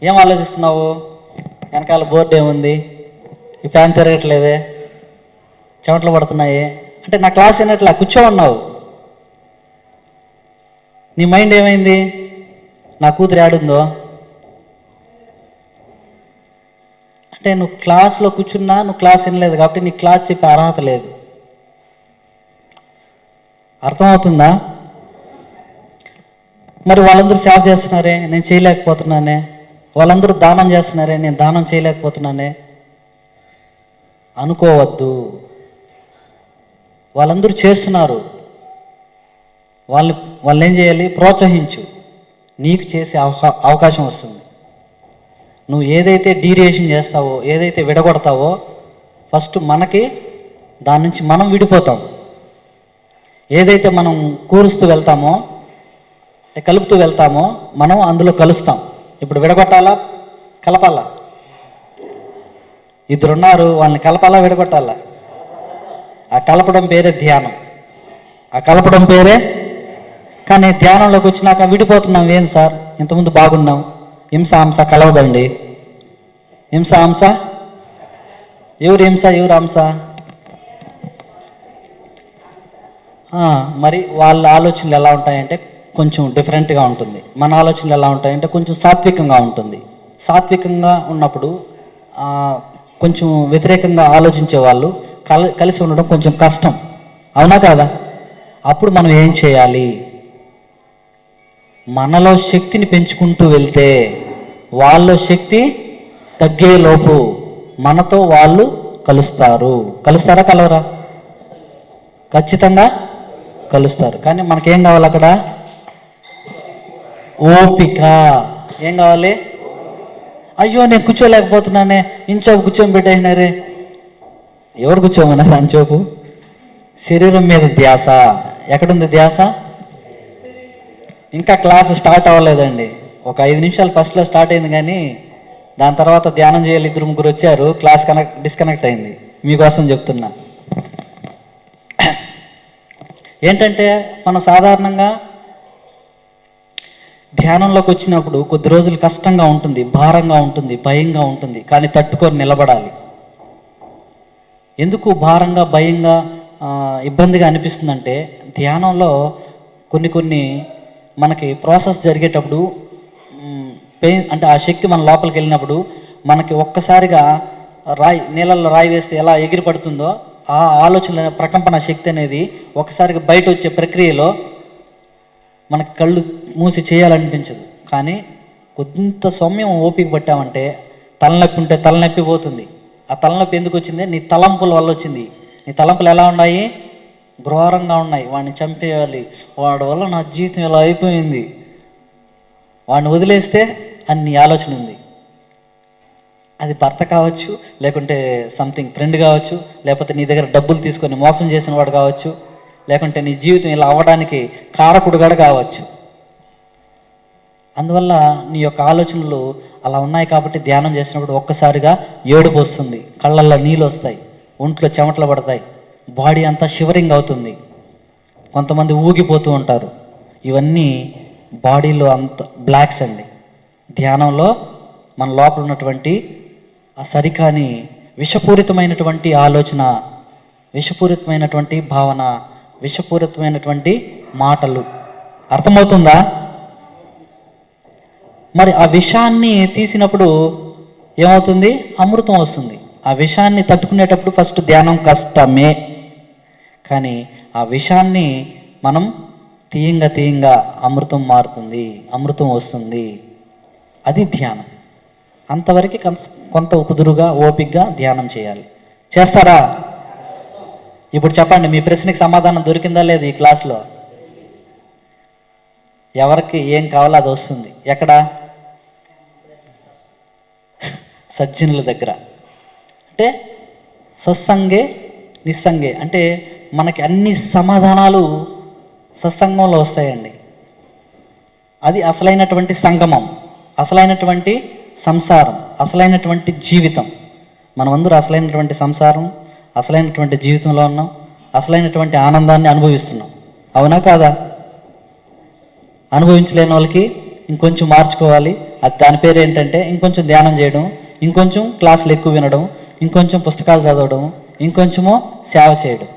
ఏం ఆలోచిస్తున్నావు? వెనకాల బోర్డు ఏముంది, ఈ ఫ్యాన్ తిరగట్లేదే, చెమటలు పడుతున్నాయి అంటే నా క్లాస్ అయినట్లా కూర్చో ఉన్నావు. నీ మైండ్ ఏమైంది? నా కూతురు ఆడుందో అంటే నువ్వు క్లాస్లో కూర్చున్నా నువ్వు క్లాస్ వినలేదు కాబట్టి నీకు క్లాస్ చెప్పే అర్హత లేదు. అర్థమవుతుందా? మరి వాళ్ళందరూ సేవ చేస్తున్నారే, నేను చేయలేకపోతున్నానే. వాళ్ళందరూ దానం చేస్తున్నారే, నేను దానం చేయలేకపోతున్నానే అనుకోవద్దు. వాళ్ళందరూ చేస్తున్నారు, వాళ్ళు ఏం చేయాలి? ప్రోత్సహించు, నీకు చేసే అవకాశం వస్తుంది. నువ్వు ఏదైతే డీరియేషన్ చేస్తావో, ఏదైతే విడగొడతావో ఫస్ట్ మనకి దాని నుంచి మనం విడిపోతాం. ఏదైతే మనం కూరుస్తూ వెళ్తామో, కలుపుతూ వెళ్తామో మనం అందులో కలుస్తాం. ఇప్పుడు విడగొట్టాలా కలపాలా? ఇద్దరున్నారు, వాళ్ళని కలపాలా విడగొట్టాలా? ఆ కలపడం పేరే ధ్యానం, ఆ కలపడం పేరే. కానీ ధ్యానంలోకి వచ్చినాక విడిపోతున్నాం. ఏం సార్ ఇంతకుముందు బాగున్నాం, హింస హంస కలవదండి. హింస హంస, ఎవరు హింస ఎవరు హంస? మరి వాళ్ళ ఆలోచనలు ఎలా ఉంటాయంటే కొంచెం డిఫరెంట్గా ఉంటుంది. మన ఆలోచనలు ఎలా ఉంటాయంటే కొంచెం సాత్వికంగా ఉంటుంది. సాత్వికంగా ఉన్నప్పుడు కొంచెం వ్యతిరేకంగా ఆలోచించే వాళ్ళు కలిసి ఉండడం కొంచెం కష్టం, అవునా కాదా? అప్పుడు మనం ఏం చేయాలి? మనలో శక్తిని పెంచుకుంటూ వెళ్తే వాళ్ళలో శక్తి తగ్గేలోపు మనతో వాళ్ళు కలుస్తారా కలవరా? ఖచ్చితంగా కలుస్తారు. కానీ మనకేం కావాలి అక్కడ? ఓపిక. ఏం కావాలి? అయ్యో నేను కూర్చోలేకపోతున్నానే, ఇంచోపు కూర్చొని పెట్టేసినారే. ఎవరు కూర్చోమన్నారు అంచోపు? శరీరం మీద ధ్యాస. ఎక్కడుంది ధ్యాస? ఇంకా క్లాస్ స్టార్ట్ అవ్వలేదండి. ఒక 5 నిమిషాలు ఫస్ట్లో స్టార్ట్ అయింది, కానీ దాని తర్వాత ధ్యానం చేయాలి 2-3 వచ్చారు, క్లాస్ డిస్కనెక్ట్ అయింది. మీకోసం చెప్తున్నా. ఏంటంటే మనం సాధారణంగా ధ్యానంలోకి వచ్చినప్పుడు కొద్ది రోజులు కష్టంగా ఉంటుంది, భారంగా ఉంటుంది, భయంగా ఉంటుంది, కానీ తట్టుకొని నిలబడాలి. ఎందుకు భారంగా, భయంగా, ఇబ్బందిగా అనిపిస్తుందంటే ధ్యానంలో కొన్ని మనకి ప్రాసెస్ జరిగేటప్పుడు పెయిన్, అంటే ఆ శక్తి మన లోపలికి వెళ్ళినప్పుడు మనకి ఒక్కసారిగా నీళ్ళల్లో రాయి వేస్తే ఎలా ఎగిరి పడుతుందో ఆ ఆలోచన ప్రకంపన శక్తి అనేది ఒకసారిగా బయట వచ్చే ప్రక్రియలో మనకి కళ్ళు మూసి చేయాలనిపించదు. కానీ కొంత సమయం ఓపిక పట్టామంటే తలనొప్పి ఉంటే తలనొప్పి పోతుంది. ఆ తలనొప్పి ఎందుకు వచ్చింది? నీ తలంపుల వల్ల వచ్చింది. నీ తలంపులు ఎలా ఉన్నాయి? ఘోరంగా ఉన్నాయి. వాడిని చంపేయాలి, వాడి వల్ల నా జీవితం ఇలా అయిపోయింది, వాడిని వదిలేస్తే అన్ని ఆలోచన ఉంది. అది భర్త కావచ్చు, లేకుంటే సంథింగ్ ఫ్రెండ్ కావచ్చు, లేకపోతే నీ దగ్గర డబ్బులు తీసుకొని మోసం చేసిన వాడు కావచ్చు, లేకుంటే నీ జీవితం ఇలా అవ్వడానికి కారకుడు కూడా కావచ్చు. అందువల్ల నీ యొక్క ఆలోచనలు అలా ఉన్నాయి కాబట్టి ధ్యానం చేసినప్పుడు ఒక్కసారిగా ఏడుపు వస్తుంది, కళ్ళల్లో నీళ్ళు వస్తాయి, ఒంట్లో చెమటలు పడతాయి, బాడీ అంతా షివరింగ్ అవుతుంది, కొంతమంది ఊగిపోతూ ఉంటారు. ఇవన్నీ బాడీలో అంత బ్లాక్స్ అండి. ధ్యానంలో మన లోపల ఉన్నటువంటి ఆ సరికాని విషపూరితమైనటువంటి ఆలోచన, విషపూరితమైనటువంటి భావన, విషపూరితమైనటువంటి మాటలు. అర్థమవుతుందా? మరి ఆ విషాన్ని తీసినప్పుడు ఏమవుతుంది? అమృతం వస్తుంది. ఆ విషాన్ని తట్టుకునేటప్పుడు ఫస్ట్ ధ్యానం కష్టమే, కానీ ఆ విషాన్ని మనం తీయంగా అమృతం మారుతుంది, అమృతం వస్తుంది. అది ధ్యానం. అంతవరకు కొంత కుదురుగా ఓపికగా ధ్యానం చేయాలి. చేస్తారా? ఇప్పుడు చెప్పండి, మీ ప్రశ్నకి సమాధానం దొరికిందా లేదు ఈ క్లాస్లో? ఎవరికి ఏం కావాలో అది వస్తుంది. ఎక్కడ? సజ్జనుల దగ్గర. అంటే సత్సంగే నిస్సంగే, అంటే మనకి అన్ని సమాధానాలు సత్సంగంలో వస్తాయండి. అది అసలైనటువంటి సంగమం, అసలైనటువంటి సంసారం, అసలైనటువంటి జీవితం. మనమందరూ అసలైనటువంటి సంసారం, అసలైనటువంటి జీవితంలో ఉన్నాం, అసలైనటువంటి ఆనందాన్ని అనుభవిస్తున్నాం. అవునా కాదా? అనుభవించలేని వాళ్ళకి ఇంకొంచెం మార్చుకోవాలి. అది దాని పేరు ఏంటంటే ఇంకొంచెం ధ్యానం చేయడం, ఇంకొంచెం క్లాసులు ఎక్కువ వినడం, ఇంకొంచెం పుస్తకాలు చదవడం, ఇంకొంచెమో సేవ చేయడం.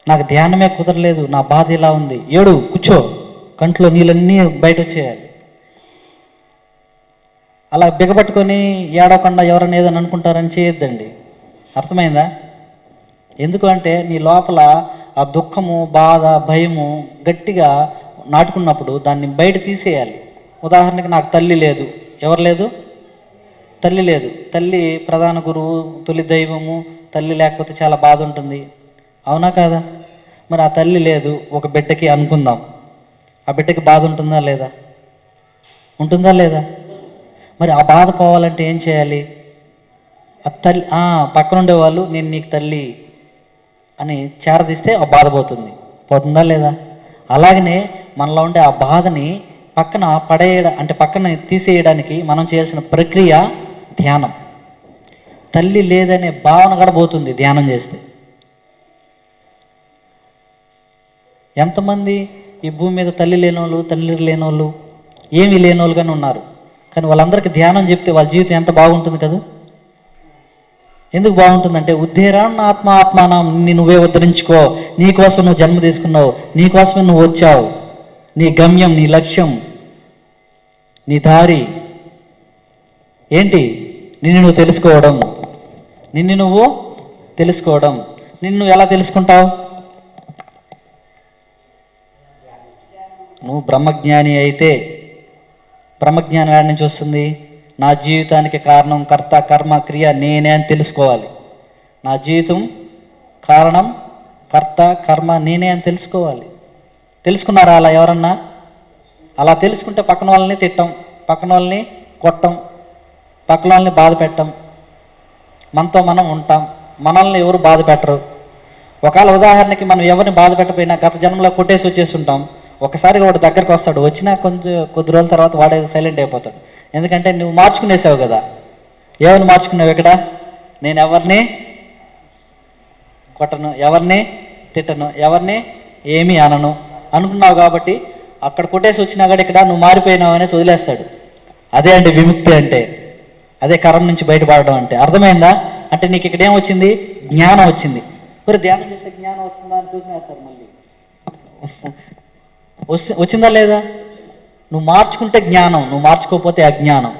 నాకు ధ్యానమే కుదరలేదు, నా బాధ ఇలా ఉంది, ఏడు కూర్చో, కంట్లో నీళ్ళన్నీ బయట వచ్చేయాలి. అలా బిగబట్టుకొని ఏడవకుండా ఎవరైనా ఏదని అనుకుంటారని చేయొద్దండి. అర్థమైందా? ఎందుకు అంటే నీ లోపల ఆ దుఃఖము, బాధ, భయము గట్టిగా నాటుకున్నప్పుడు దాన్ని బయట తీసేయాలి. ఉదాహరణకి నాకు తల్లి లేదు. ఎవరు లేదు? తల్లి లేదు. తల్లి ప్రధాన గురువు, తొలి దైవము. తల్లి లేకపోతే చాలా బాధ ఉంటుంది, అవునా కాదా? మరి ఆ తల్లి లేదు, ఒక బిడ్డకి అనుకుందాం. ఆ బిడ్డకి బాధ ఉంటుందా లేదా? ఉంటుందా లేదా? మరి ఆ బాధ పోవాలంటే ఏం చేయాలి? ఆ తల్లి పక్కన ఉండేవాళ్ళు నేను నీకు తల్లి అని చేరదీస్తే ఆ బాధ పోతుందా లేదా? అలాగనే మనలో ఉండే ఆ బాధని పక్కన అంటే పక్కన తీసేయడానికి మనం చేయాల్సిన ప్రక్రియ ధ్యానం. తల్లి లేదనే భావన కూడా పోతుంది ధ్యానం చేస్తే. ఎంతమంది ఈ భూమి మీద తల్లి లేనోళ్ళు, తండ్రి లేనోళ్ళు, ఏమీ లేనోళ్ళుగానే ఉన్నారు. కానీ వాళ్ళందరికీ ధ్యానం చెప్తే వాళ్ళ జీవితం ఎంత బాగుంటుంది కదా? ఎందుకు బాగుంటుందంటే ఉద్ధేరాన్న ఆత్మానం, నువ్వే ఉద్ధరించుకో, నీకోసం నువ్వు జన్మ తీసుకున్నావు, నీకోసమే నువ్వు వచ్చావు, నీ గమ్యం, నీ లక్ష్యం, నీ దారి ఏంటి? నిన్ను నువ్వు తెలుసుకోవడం. నిన్ను నువ్వు తెలుసుకోవడం. నిన్ను ఎలా తెలుసుకుంటావు? నువ్వు బ్రహ్మజ్ఞాని అయితే బ్రహ్మజ్ఞానం ఎక్కడి నుంచి వస్తుంది? నా జీవితానికి కారణం కర్త కర్మ క్రియ నేనే అని తెలుసుకోవాలి. నా జీవితం కారణం కర్త కర్మ నేనే అని తెలుసుకోవాలి. తెలుసుకున్నారా అలా ఎవరన్నా? అలా తెలుసుకుంటే పక్కన వాళ్ళని తిట్టం, పక్కన వాళ్ళని కొట్టం, పక్కన వాళ్ళని బాధ పెట్టం, మనతో మనం ఉంటాం, మనల్ని ఎవరు బాధ పెట్టరు. ఒకవేళ ఉదాహరణకి మనం ఎవరిని బాధ పెట్టకపోయినా గత జన్మలో కొట్టేసి వచ్చేసి ఉంటాం, ఒకసారి వాడు దగ్గరికి వస్తాడు, వచ్చినా కొద్ది రోజుల తర్వాత వాడే సైలెంట్ అయిపోతాడు. ఎందుకంటే నువ్వు మార్చుకునేసావు కదా. ఏమని మార్చుకున్నావు ఇక్కడ? నేను ఎవరిని కొట్టను, ఎవరిని తిట్టను, ఎవరిని ఏమీ అనను అనుకున్నావు కాబట్టి అక్కడ కొట్టేసి వచ్చినా కూడా ఇక్కడ నువ్వు మారిపోయినావు అనేసి వదిలేస్తాడు. అదే అండి విముక్తి అంటే, అదే కర్మ నుంచి బయటపడడం అంటే. అర్థమైందా? అంటే నీకు ఇక్కడ ఏం వచ్చింది? జ్ఞానం వచ్చింది. మరి ధ్యానం చేస్తే జ్ఞానం వస్తుందా అని చూసినేస్తారు మళ్ళీ. వచ్చిందా లేదా? నువ్వు మార్చుకుంటే జ్ఞానం, నువ్వు మార్చుకోకపోతే అజ్ఞానం.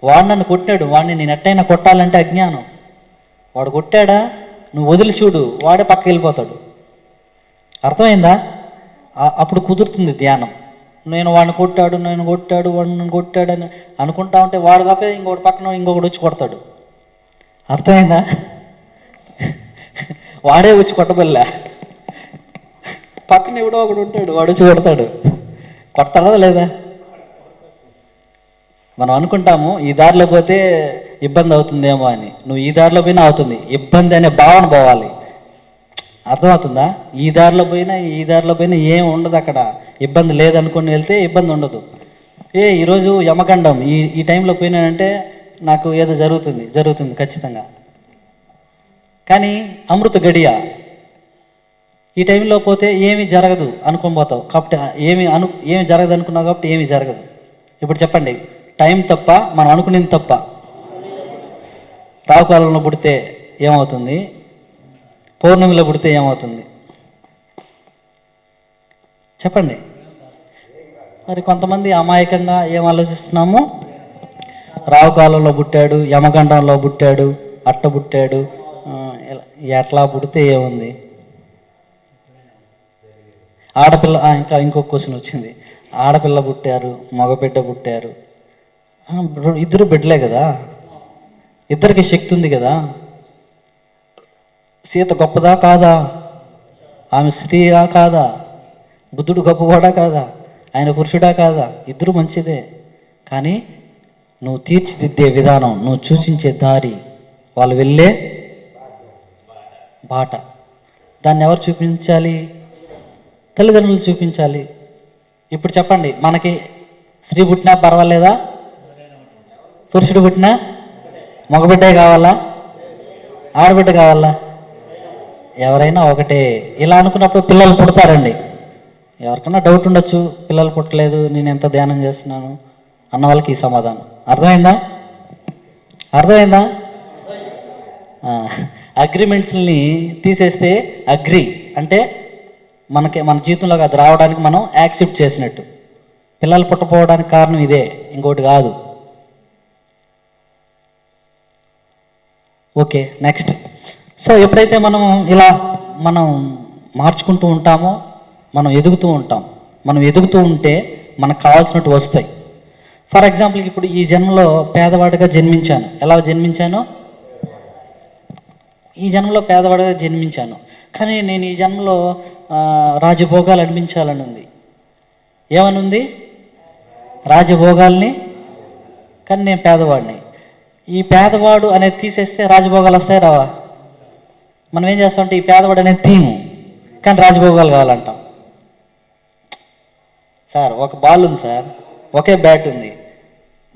వాడు నన్ను కొట్టినాడు, వాడిని నేను ఎట్టయినా కొట్టాలంటే అజ్ఞానం. వాడు కొట్టాడా, నువ్వు వదిలి చూడు, వాడే పక్కకి వెళ్ళిపోతాడు. అర్థమైందా? అప్పుడు కుదురుతుంది ధ్యానం. నేను వాడిని కొట్టాడు, వాడు నన్ను కొట్టాడు అని అనుకుంటా ఉంటే వాడు కాకపోతే ఇంకొకటి పక్కన ఇంకొకటి వచ్చి కొడతాడు. అర్థమైందా? వాడే వచ్చి కొట్టబల్లా, పక్కన ఎవడో ఒకడు ఉంటాడు, వాడు వచ్చి కొడతాడు. కొడతాడా లేదా? మనం అనుకుంటాము ఈ దారిలో పోతే ఇబ్బంది అవుతుందేమో అని. నువ్వు ఈ దారిలో పోయినా అవుతుంది. ఇబ్బంది అనే భావన పోవాలి. అర్థమవుతుందా? ఈ దారిలో పోయినా ఏం ఉండదు అక్కడ. ఇబ్బంది లేదనుకుని వెళ్తే ఇబ్బంది ఉండదు. ఈరోజు యమగండం, ఈ టైంలో పోయినానంటే నాకు ఏదో జరుగుతుంది ఖచ్చితంగా. కానీ అమృత గడియ, ఈ టైంలో పోతే ఏమీ జరగదు అనుకొని పోతావు కాబట్టి ఏమి జరగదు అనుకున్నావు కాబట్టి ఏమీ జరగదు. ఇప్పుడు చెప్పండి, టైం తప్ప మనం అనుకునేది తప్ప? రావుకాలంలో పుడితే ఏమవుతుంది? పౌర్ణమిలో పుడితే ఏమవుతుంది? చెప్పండి. మరి కొంతమంది అమాయకంగా ఏం ఆలోచిస్తున్నాము? రావుకాలంలో పుట్టాడు, యమగండంలో పుట్టాడు, అట్ట పుట్టాడు, ఎట్లా పుడితే ఏముంది? ఆడపిల్ల, ఇంకా ఇంకొక క్వశ్చన్ వచ్చింది. ఆడపిల్ల పుట్టారు, మగబిడ్డ పుట్టారు, ఇద్దరు బిడ్డలే కదా, ఇద్దరికి శక్తి ఉంది కదా. సీత గొప్పదా కాదా? ఆమె స్త్రీయా కాదా? బుద్ధుడు గొప్పవాడా కాదా? ఆయన పురుషుడా కాదా? ఇద్దరు మంచిదే. కానీ నువ్వు తీర్చిదిద్దే విధానం, నువ్వు సూచించే దారి, వాళ్ళు వెళ్ళే బాట, దాన్ని ఎవరు చూపించాలి? తల్లిదండ్రులు చూపించాలి. ఇప్పుడు చెప్పండి, మనకి స్త్రీ పుట్టినా పర్వాలేదా? పురుషుడు పుట్టినా? మగబిడ్డే కావాలా? ఆడబిడ్డ కావాలా? ఎవరైనా ఒకటే. ఇలా అనుకున్నప్పుడు పిల్లలు పుడతారండి. ఎవరికైనా డౌట్ ఉండొచ్చు, పిల్లలు పుట్టలేదు, నేను ఎంత ధ్యానం చేస్తున్నాను అన్న వాళ్ళకి ఈ సమాధానం. అర్థమైందా? అగ్రిమెంట్స్ని తీసేస్తే అగ్రి అంటే మన జీవితంలోకి అది రావడానికి మనం యాక్సెప్ట్ చేసినట్టు. పిల్లలు పుట్టపోవడానికి కారణం ఇదే, ఇంకోటి కాదు. Okay, next. సో ఎప్పుడైతే మనం మార్చుకుంటూ ఉంటామో మనం ఎదుగుతూ ఉంటాం. మనం ఎదుగుతూ ఉంటే మనకు కావాల్సినట్టు వస్తాయి. ఫర్ ఎగ్జాంపుల్కి ఇప్పుడు ఈ జన్మలో పేదవాడిగా జన్మించాను. ఎలా జన్మించాను? ఈ జన్మలో పేదవాడిగా జన్మించాను. కానీ నేను ఈ జన్మలో రాజభోగాలు అనిపించాలని ఉంది. ఏమని ఉంది? రాజభోగాల్ని. కానీ నేను పేదవాడిని. ఈ పేదవాడు అనేది తీసేస్తే రాజభోగాలు వస్తాయి రావా? మనం ఏం చేస్తామంటే ఈ పేదవాడు అనేది తీము, కానీ రాజభోగాలు కావాలంటాం. సార్ ఒక బాల్ ఉంది సార్, ఒకే బ్యాట్ ఉంది,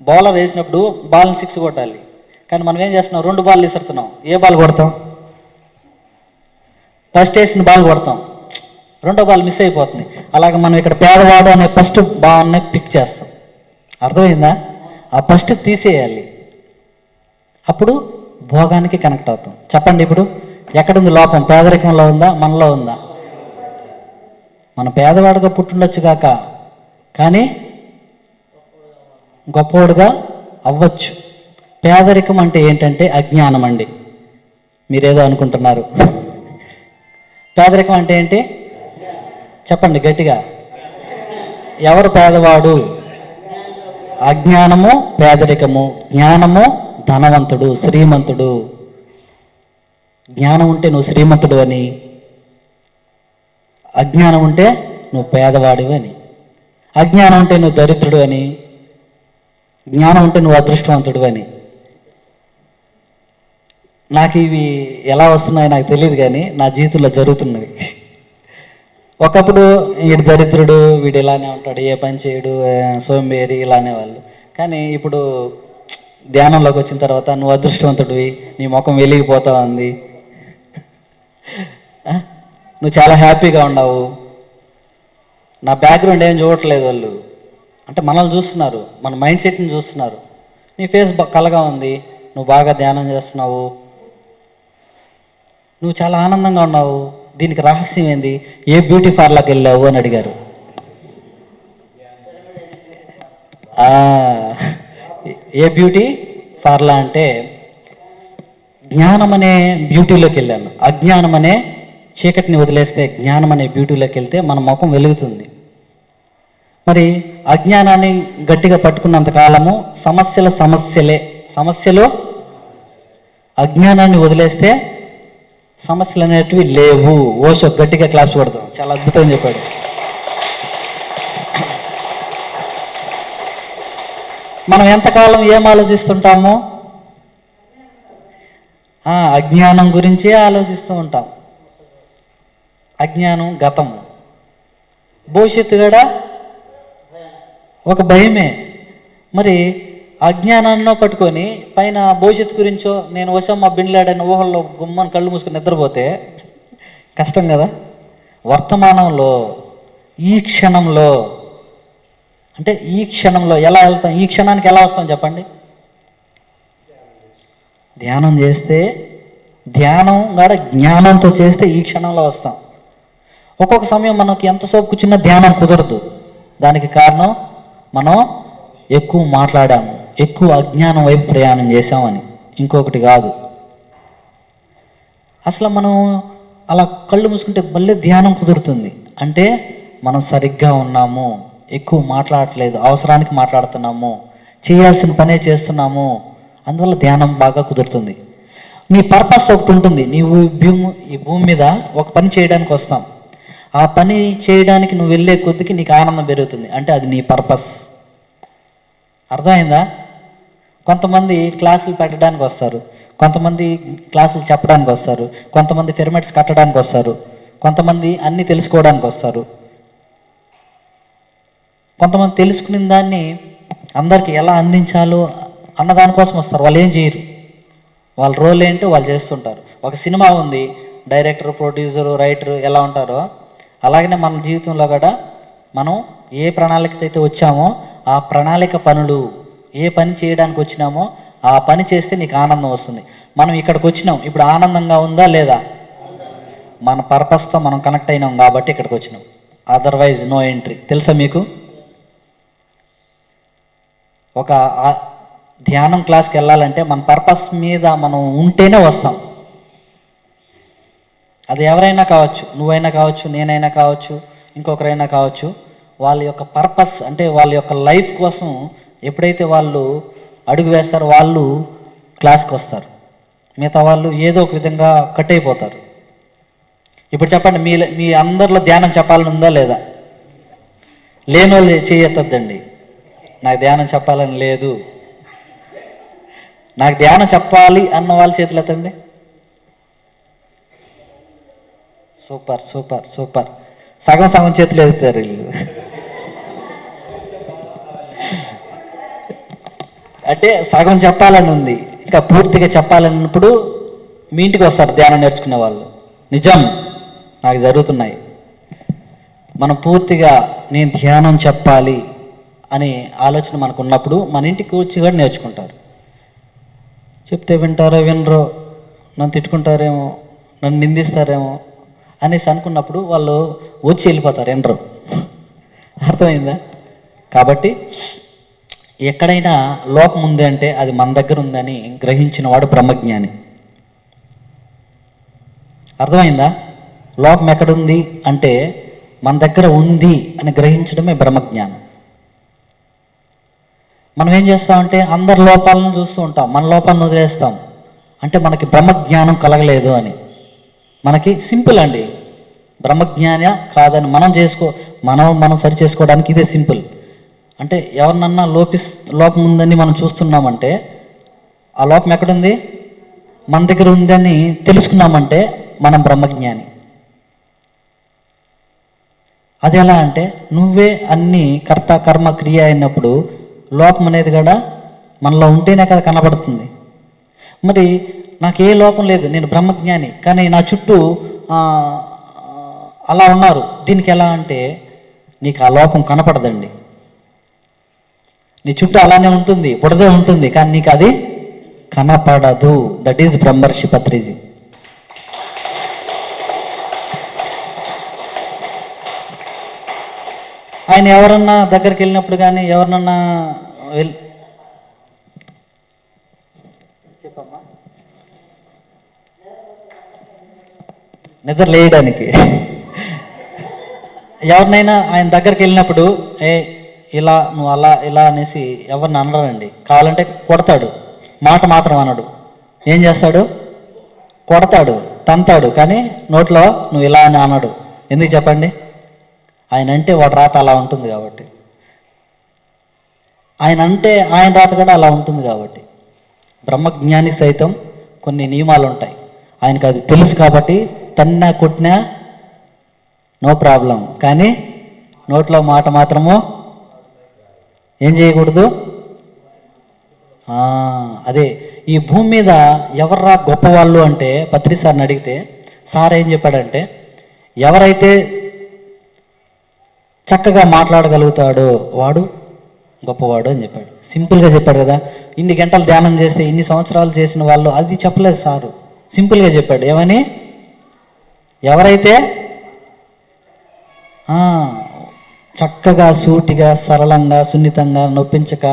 బౌలర్ వేసినప్పుడు బాల్ని 6 కొట్టాలి. కానీ మనం ఏం చేస్తున్నాం? 2 బాల్ విసురుతున్నాం. ఏ బాల్ కొడతాం? ఫస్ట్ వేసిన బాల్ కొడతాం, 2వ బాల్ మిస్ అయిపోతుంది. అలాగే మనం ఇక్కడ పేదవాడు అనే ఫస్ట్ బాల్ని పిక్ చేస్తాం. అర్థమైందా? ఆ ఫస్ట్ తీసేయాలి, అప్పుడు భోగానికి కనెక్ట్ అవుతాం. చెప్పండి, ఇప్పుడు ఎక్కడుంది లోపం? పేదరికంలో ఉందా, మనలో ఉందా? మన పేదవాడుగా పుట్టుండొచ్చు కాక, కానీ గొప్పవాడుగా అవ్వచ్చు. పేదరికం అంటే ఏంటంటే అజ్ఞానం అండి. మీరేదో అనుకుంటున్నారు. పేదరికం అంటే ఏంటి చెప్పండి గట్టిగా. ఎవరు పేదవాడు? అజ్ఞానము పేదరికము, జ్ఞానము ధనవంతుడు శ్రీమంతుడు. జ్ఞానం ఉంటే నువ్వు శ్రీమంతుడు అని, అజ్ఞానం ఉంటే నువ్వు పేదవాడివి అని. అజ్ఞానం ఉంటే నువ్వు దరిద్రుడు అని, జ్ఞానం ఉంటే నువ్వు అదృష్టవంతుడు అని. నాకు ఇవి ఎలా వస్తున్నాయో నాకు తెలియదు, కానీ నా జీవితంలో జరుగుతున్నవి. ఒకప్పుడు వీడు దరిద్రుడు, వీడు ఇలానే ఉంటాడు, ఏ పని చేయడు, సోంబేరి ఇలానే వాళ్ళు. కానీ ఇప్పుడు ధ్యానంలోకి వచ్చిన తర్వాత నువ్వు అదృష్టవంతుడివి, నీ ముఖం వెలిగిపోతా ఉంది, నువ్వు చాలా హ్యాపీగా ఉన్నావు. నా బ్యాక్గ్రౌండ్ ఏం చూడట్లేదు వాళ్ళు, అంటే మనల్ని చూస్తున్నారు, మన మైండ్ సెట్ని చూస్తున్నారు. నీ ఫేస్ కలగా ఉంది, నువ్వు బాగా ధ్యానం చేస్తున్నావు, నువ్వు చాలా ఆనందంగా ఉన్నావు. దీనికి రహస్యం ఏంది? ఏ బ్యూటీ పార్లర్కి వెళ్ళావు అని అడిగారు. ఏ బ్యూటీ పార్లర్ అంటే జ్ఞానం అనే బ్యూటీలోకి వెళ్ళాను. అజ్ఞానం అనే చీకటిని వదిలేస్తే జ్ఞానం అనే బ్యూటీలోకి వెళ్తే మన ముఖం వెలుగుతుంది. మరి అజ్ఞానాన్ని గట్టిగా పట్టుకున్నంత కాలము సమస్యలు. అజ్ఞానాన్ని వదిలేస్తే సమస్యలు అనేటివి లేవు. ఓషో గట్టిగా క్లాప్స్ కొడతాం, చాలా అద్భుతంగా చెప్పాడు. మనం ఎంతకాలం ఏం ఆలోచిస్తుంటాము? అజ్ఞానం గురించే ఆలోచిస్తూ ఉంటాం. అజ్ఞానం గతము, భవిష్యత్తు కూడా ఒక భయమే. మరి అజ్ఞానాన్నో పట్టుకొని పైన భవిష్యత్తు గురించో నేను వసమ్మ బిన్లాడని ఊహల్లో గుమ్మని కళ్ళు మూసుకొని నిద్రపోతే కష్టం కదా. వర్తమానంలో ఈ క్షణంలో, అంటే ఈ క్షణంలో ఎలా వెళ్తాం? ఈ క్షణానికి ఎలా వస్తాం చెప్పండి? ధ్యానం చేస్తే, ధ్యానం కూడా జ్ఞానంతో చేస్తే ఈ క్షణంలో వస్తాం. ఒక్కొక్క సమయం మనకి ఎంతసేపు కూర్చున్నా ధ్యానం కుదరదు. దానికి కారణం మనం ఎక్కువ మాట్లాడాము, ఎక్కువ అజ్ఞానం వైపు ప్రయాణం చేసామని, ఇంకొకటి కాదు. అసలు మనం అలా కళ్ళు మూసుకుంటే మళ్ళీ ధ్యానం కుదురుతుంది. అంటే మనం సరిగ్గా ఉన్నాము, ఎక్కువ మాట్లాడట్లేదు, అవసరానికి మాట్లాడుతున్నాము, చేయాల్సిన పనే చేస్తున్నాము, అందువల్ల ధ్యానం బాగా కుదురుతుంది. నీ పర్పస్ ఒకటి ఉంటుంది. నీవు ఈ భూమి మీద ఒక పని చేయడానికి వస్తాం. ఆ పని చేయడానికి నువ్వు వెళ్ళే కొద్దికి నీకు ఆనందం పెరుగుతుంది, అంటే అది నీ పర్పస్. అర్థమైందా? కొంతమంది క్లాసులు పెట్టడానికి వస్తారు, కొంతమంది క్లాసులు చెప్పడానికి వస్తారు, కొంతమంది పిరమిడ్స్ కట్టడానికి వస్తారు, కొంతమంది అన్నీ తెలుసుకోవడానికి వస్తారు, కొంతమంది తెలుసుకున్న దాన్ని అందరికీ ఎలా అందించాలో అన్న దానికోసం వస్తారు. వాళ్ళు ఏం చేయరు, వాళ్ళ రోల్ ఏంటో వాళ్ళు చేస్తుంటారు. ఒక సినిమా ఉంది, డైరెక్టర్, ప్రొడ్యూసరు, రైటరు ఎలా ఉంటారో అలాగనే మన జీవితంలో కూడా మనం ఏ ప్రణాళికతో అయితే వచ్చామో ఆ ప్రణాళిక పనులు, ఏ పని చేయడానికి వచ్చినామో ఆ పని చేస్తే నీకు ఆనందం వస్తుంది. మనం ఇక్కడికి వచ్చినాం, ఇప్పుడు ఆనందంగా ఉందా లేదా? మన పర్పస్తో మనం కనెక్ట్ అయినాం కాబట్టి ఇక్కడికి వచ్చినాం, అదర్వైజ్ నో ఎంట్రీ. తెలుసా మీకు? ఒక ధ్యానం క్లాస్కి వెళ్ళాలంటే మన పర్పస్ మీద మనం ఉంటేనే వస్తాం. అది ఎవరైనా కావచ్చు, నువ్వైనా కావచ్చు, నేనైనా కావచ్చు, ఇంకొకరైనా కావచ్చు. వాళ్ళ యొక్క పర్పస్ అంటే వాళ్ళ యొక్క లైఫ్ కోసం ఎప్పుడైతే వాళ్ళు అడుగు వేస్తారో వాళ్ళు క్లాస్కి వస్తారు, మిగతా వాళ్ళు ఏదో ఒక విధంగా కట్ అయిపోతారు. ఇప్పుడు చెప్పండి, మీ అందరిలో ధ్యానం చెప్పాలని ఉందా లేదా? లేని వాళ్ళు చేయొద్దండి. నాకు ధ్యానం చెప్పాలని లేదు, నాకు ధ్యానం చెప్పాలి అన్న వాళ్ళ చేతులు ఎత్తండి. Super super super. సగం సగం చేతులు ఎత్తారు వీళ్ళు. అంటే సగం చెప్పాలని ఉంది, ఇంకా పూర్తిగా చెప్పాలన్నప్పుడు మీ ఇంటికి వస్తారు ధ్యానం నేర్చుకునే వాళ్ళు. నిజం, నాకు జరుగుతున్నాయి. మనం పూర్తిగా నేను ధ్యానం చెప్పాలి అనే ఆలోచన మనకు ఉన్నప్పుడు మన ఇంటికి వచ్చి కూడా నేర్చుకుంటారు. చెప్తే వింటారో వినరో, నన్ను తిట్టుకుంటారేమో, నన్ను నిందిస్తారేమో అనేసి అనుకున్నప్పుడు వాళ్ళు వచ్చి వెళ్ళిపోతారు, వినరు. అర్థమైందా? కాబట్టి ఎక్కడైనా లోపం ఉంది అంటే అది మన దగ్గర ఉందని గ్రహించిన వాడు బ్రహ్మజ్ఞాని. అర్థమైందా? లోపం ఎక్కడుంది అంటే మన దగ్గర ఉంది అని గ్రహించడమే బ్రహ్మజ్ఞానం. మనం ఏం చేస్తామంటే అందరి లోపాలను చూస్తూ ఉంటాం, మన లోపాలను వదిలేస్తాం. అంటే మనకి బ్రహ్మజ్ఞానం కలగలేదు అని. మనకి సింపుల్ అండి, బ్రహ్మజ్ఞాన కాదని మనం సరి చేసుకోవడానికి ఇదే సింపుల్. అంటే ఎవరినన్నా లోపం ఉందని మనం చూస్తున్నామంటే ఆ లోపం ఎక్కడుంది? మన దగ్గర ఉందని తెలుసుకున్నామంటే మనం బ్రహ్మజ్ఞాని. అది ఎలా అంటే నువ్వే అన్ని కర్త కర్మ క్రియ అయినప్పుడు లోపం అనేది కూడా మనలో ఉంటేనే కదా కనబడుతుంది. మరి నాకు ఏ లోపం లేదు, నేను బ్రహ్మజ్ఞాని, కానీ నా చుట్టూ అలా ఉన్నారు. దీనికి ఎలా అంటే నీకు ఆ లోపం కనపడదండి. నీ చుట్టూ అలానే ఉంటుంది, బుడదే ఉంటుంది, కానీ నీకు అది కనపడదు. దట్ ఈజ్ బ్రహ్మర్షి పత్రిజీ. ఆయన ఎవరన్నా దగ్గరికి వెళ్ళినప్పుడు కానీ ఎవరినన్నా చెప్పమ్మా నిద్ర లేయడానికి ఎవరినైనా ఆయన దగ్గరికి వెళ్ళినప్పుడు ఇలా నువ్వు అలా ఇలా అనేసి ఎవరిని అనరండి. కావాలంటే కొడతాడు, మాట మాత్రం అనడు. ఏం చేస్తాడు? కొడతాడు, తంతాడు, కానీ నోట్లో నువ్వు ఇలా అని అనడు. ఎందుకు చెప్పండి? ఆయన అంటే వాడు రాత అలా ఉంటుంది కాబట్టి. ఆయన అంటే ఆయన రాత కూడా అలా ఉంటుంది కాబట్టి. బ్రహ్మజ్ఞాని సైతం కొన్ని నియమాలు ఉంటాయి. ఆయనకు అది తెలుసు కాబట్టి తన్నా కొట్టినా నో ప్రాబ్లం, కానీ నోట్లో మాట మాత్రము ఏం చేయకూడదు. అదే ఈ భూమి మీద ఎవర్రా గొప్పవాళ్ళు అంటే పత్రి సార్ని అడిగితే సార్ ఏం చెప్పాడంటే ఎవరైతే చక్కగా మాట్లాడగలుగుతాడో వాడు గొప్పవాడు అని చెప్పాడు. సింపుల్గా చెప్పాడు కదా. ఇన్ని గంటలు ధ్యానం చేస్తే ఇన్ని సంవత్సరాలు చేసిన వాళ్ళు అది చెప్పలేదు సారు, సింపుల్గా చెప్పాడు. ఏమని? ఎవరైతే చక్కగా సూటిగా సరళంగా సున్నితంగా నొప్పించక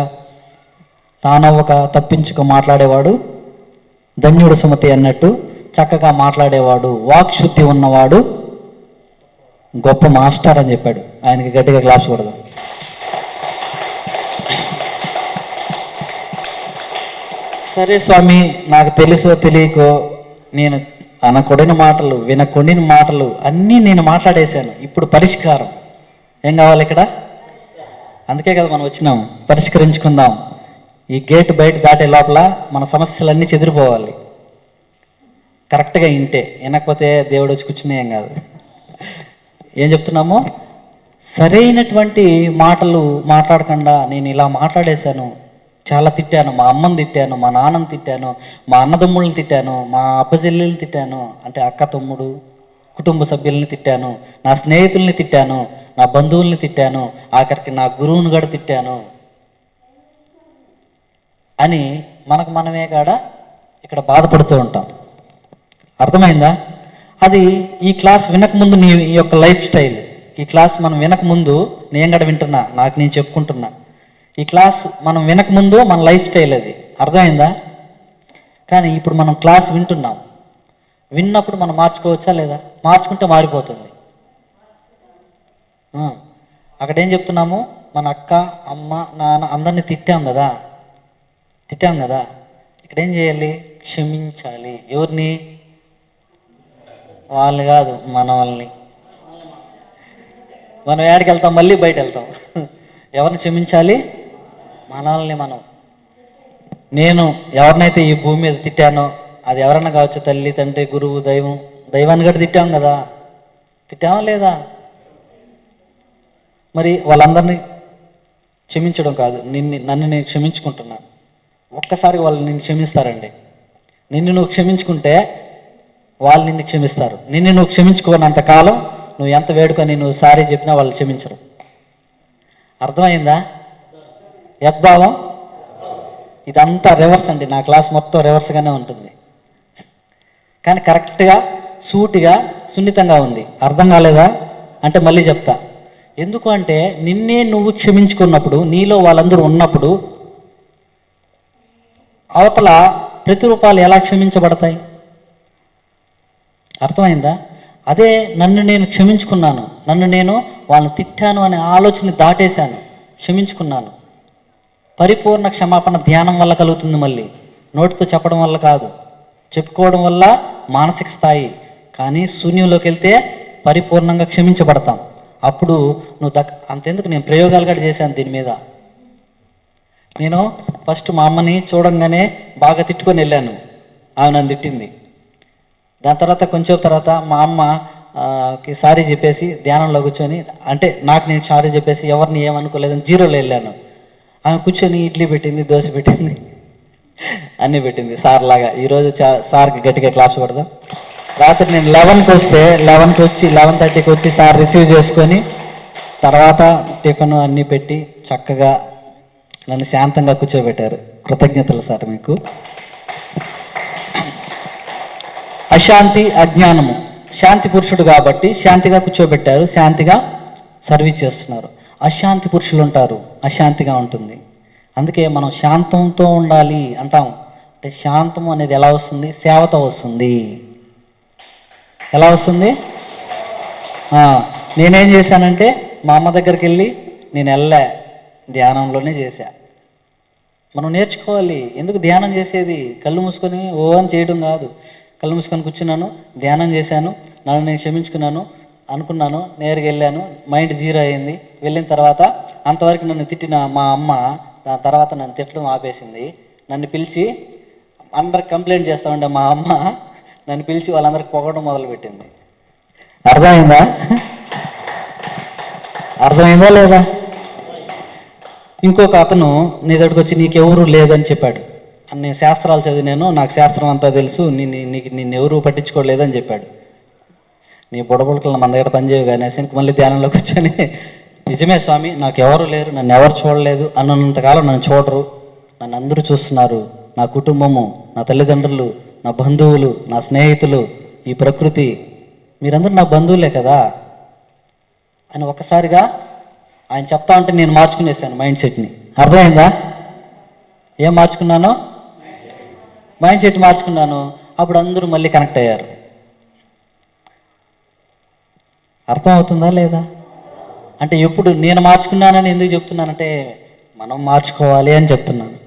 తానవ్వక తప్పించుక మాట్లాడేవాడు ధన్యుడు సుమతి అన్నట్టు చక్కగా మాట్లాడేవాడు, వాక్శుద్ధి ఉన్నవాడు గొప్ప మాస్టర్ అని చెప్పాడు. ఆయనకి గట్టిగా క్లాప్స్ కొడదాం. సరే స్వామి, నాకు తెలుసో తెలియకో నేను అనకూడని మాటలు వినకూడని మాటలు అన్నీ నేను మాట్లాడేశాను. ఇప్పుడు పరిష్కారం ఏం కావాలి ఇక్కడ? అందుకే కదా మనం వచ్చినాం, పరిష్కరించుకుందాం. ఈ గేటు బయట దాటే లోపల మన సమస్యలన్నీ చెదిరిపోవాలి. కరెక్ట్గా వింటే, వినకపోతే దేవుడు వచ్చి కూర్చునే ఏం కాదు. ఏం చెప్తున్నాము? సరైనటువంటి మాటలు మాట్లాడకుండా నేను ఇలా మాట్లాడేశాను, చాలా తిట్టాను, మా అమ్మని తిట్టాను, మా నాన్నని తిట్టాను, మా అన్నదమ్ముళ్ళని తిట్టాను, మా అప్పచెల్లెల్ని తిట్టాను, అంటే అక్క తమ్ముడు కుటుంబ సభ్యుల్ని తిట్టాను, నా స్నేహితుల్ని తిట్టాను, నా బంధువుల్ని తిట్టాను, ఆఖరికి నా గురువుని కూడా తిట్టాను అని మనకు మనమే కూడా ఇక్కడ బాధపడుతూ ఉంటాం. అర్థమైందా? అది ఈ క్లాస్ వినకముందు నీ యొక్క లైఫ్ స్టైల్. ఈ క్లాస్ మనం వినకముందు నేను కూడా వింటున్నా, నాకు నేను చెప్పుకుంటున్నా. ఈ క్లాస్ మనం వినకముందు మన లైఫ్ స్టైల్ అది. అర్థమైందా? కానీ ఇప్పుడు మనం క్లాస్ వింటున్నాం, విన్నప్పుడు మనం మార్చుకోవచ్చా లేదా? మార్చుకుంటే మారిపోతుంది. అక్కడ ఏం చెప్తున్నాము? మన అక్క అమ్మ నాన్న అందరినీ తిట్టాం కదా. ఇక్కడ ఏం చేయాలి? క్షమించాలి. ఎవరిని? వాళ్ళు కాదు, మన వాళ్ళని. మనం ఏడికి వెళ్తాం? మళ్ళీ బయట వెళ్తాం. ఎవరిని క్షమించాలి? మన వాళ్ళని. నేను ఎవరినైతే ఈ భూమి మీద తిట్టానో అది ఎవరన్నా కావచ్చు, తల్లి తండ్రి గురువు దైవాన్ని కూడా తిట్టాం కదా. తిట్టామా లేదా? మరి వాళ్ళందరినీ క్షమించడం కాదు, నన్ను నేను క్షమించుకుంటున్నాను. ఒక్కసారి వాళ్ళు నిన్ను క్షమిస్తారండి. నిన్ను నువ్వు క్షమించుకుంటే వాళ్ళు నిన్ను క్షమిస్తారు. నిన్ను నువ్వు క్షమించుకోనంత కాలం నువ్వు ఎంత వేడుకొని నువ్వు సారీ చెప్పినా వాళ్ళు క్షమించరు. అర్థమైందా? యద్భావం. ఇదంతా రివర్స్ అండి. నా క్లాస్ మొత్తం రివర్స్గానే ఉంటుంది, కానీ కరెక్ట్గా సూటిగా సున్నితంగా ఉంది. అర్థం కాలేదా అంటే మళ్ళీ చెప్తా. ఎందుకు అంటే నిన్నే నువ్వు క్షమించుకున్నప్పుడు, నీలో వాళ్ళందరూ ఉన్నప్పుడు అవతల ప్రతిరూపాలు ఎలా క్షమించబడతాయి? అర్థమైందా? అదే నన్ను నేను క్షమించుకున్నాను, నన్ను నేను వాళ్ళని తిట్టాను అనే ఆలోచన దాటేశాను, క్షమించుకున్నాను. పరిపూర్ణ క్షమాపణ ధ్యానం వల్ల కలుగుతుంది. మళ్ళీ నోటితో చెప్పడం వల్ల కాదు, చెప్పుకోవడం వల్ల మానసిక స్థాయి, కానీ శూన్యంలోకి వెళ్తే పరిపూర్ణంగా క్షమించబడతాం. అప్పుడు నువ్వు అంతెందుకు, నేను ప్రయోగాలు కూడా చేశాను దీని మీద. నేను ఫస్ట్ మా అమ్మని చూడంగానే బాగా తిట్టుకొని వెళ్ళాను, ఆమె నన్ను తిట్టింది. దాని తర్వాత కొంచెం తర్వాత మా అమ్మకి సారీ చెప్పేసి ధ్యానంలో కూర్చొని, అంటే నాకు నేను సారీ చెప్పేసి ఎవరిని ఏమనుకోలేదని జీరోలో వెళ్ళాను. ఆమె కూర్చొని ఇడ్లీ పెట్టింది, దోశ పెట్టింది, అన్నీ పెట్టింది సార్ లాగా. ఈరోజు సార్కి గట్టిగా క్లాప్స్ కొడదాం. రాత్రి నేను 11కి వస్తే 11:30కి వచ్చి సార్ రిసీవ్ చేసుకొని తర్వాత టిఫిన్ అన్నీ పెట్టి చక్కగా నన్ను శాంతంగా కూర్చోబెట్టారు. కృతజ్ఞతలు సార్ మీకు. అశాంతి, అజ్ఞానము. శాంతి పురుషుడు కాబట్టి శాంతిగా కూర్చోబెట్టారు, శాంతిగా సర్వీస్ చేస్తున్నారు. అశాంతి పురుషులు ఉంటారు, అశాంతిగా ఉంటుంది. అందుకే మనం శాంతంతో ఉండాలి అంటాం. అంటే శాంతం అనేది ఎలా వస్తుంది? సేవతో వస్తుంది. ఎలా వస్తుంది? నేనేం చేశానంటే మా అమ్మ దగ్గరికి వెళ్ళి నేను ధ్యానంలోనే చేశా. మనం నేర్చుకోవాలి. ఎందుకు ధ్యానం చేసేది? కళ్ళు మూసుకొని ఓ అని చేయడం కాదు. కళ్ళు మూసుకొని కూర్చున్నాను, ధ్యానం చేశాను, నన్ను నేను క్షమించుకున్నాను, అనుకున్నాను, నేరుగా వెళ్ళాను, మైండ్ జీరో అయింది. వెళ్ళిన తర్వాత అంతవరకు నన్ను తిట్టిన మా అమ్మ దాని తర్వాత నన్ను తిట్టడం ఆపేసింది. నన్ను పిలిచి అందరికి కంప్లైంట్ చేస్తామంటే మా అమ్మ నన్ను పిలిచి వాళ్ళందరికి పొగడం మొదలుపెట్టింది. అర్థమైందా? అర్థమైందా లేదా? ఇంకొక అతను నీ దగ్గరికి వచ్చి నీకెవరు లేదని చెప్పాడు. నేను శాస్త్రాలు చదివినాను, నాకు శాస్త్రం అంతా తెలుసు, నిన్నెవరూ పట్టించుకోలేదని చెప్పాడు. నీ బుడబుడకలు మన దగ్గర పనిచేయవు కానీ ఇంక మళ్ళీ ధ్యానంలోకి వచ్చాని, నిజమే స్వామి నాకు ఎవరు లేరు, నన్ను ఎవరు చూడలేదు అన్నంతకాలం నన్ను చూడరు, నన్ను అందరూ చూస్తున్నారు, నా కుటుంబము, నా తల్లిదండ్రులు, నా బంధువులు, నా స్నేహితులు, ఈ ప్రకృతి, మీరందరూ నా బంధువులే కదా అని ఒక్కసారిగా ఆయన చెప్తా ఉంటే నేను మార్చుకునేసాను మైండ్ సెట్ని. అర్థమైందా? ఏం మార్చుకున్నాను? మైండ్ సెట్ మార్చుకున్నాను. అప్పుడు అందరూ మళ్ళీ కనెక్ట్ అయ్యారు. అర్థం అవుతుందా లేదా? అంటే ఎప్పుడు నేను మార్చుకున్నానని ఎందుకు చెప్తున్నానంటే మనం మార్చుకోవాలి అని చెప్తున్నాను.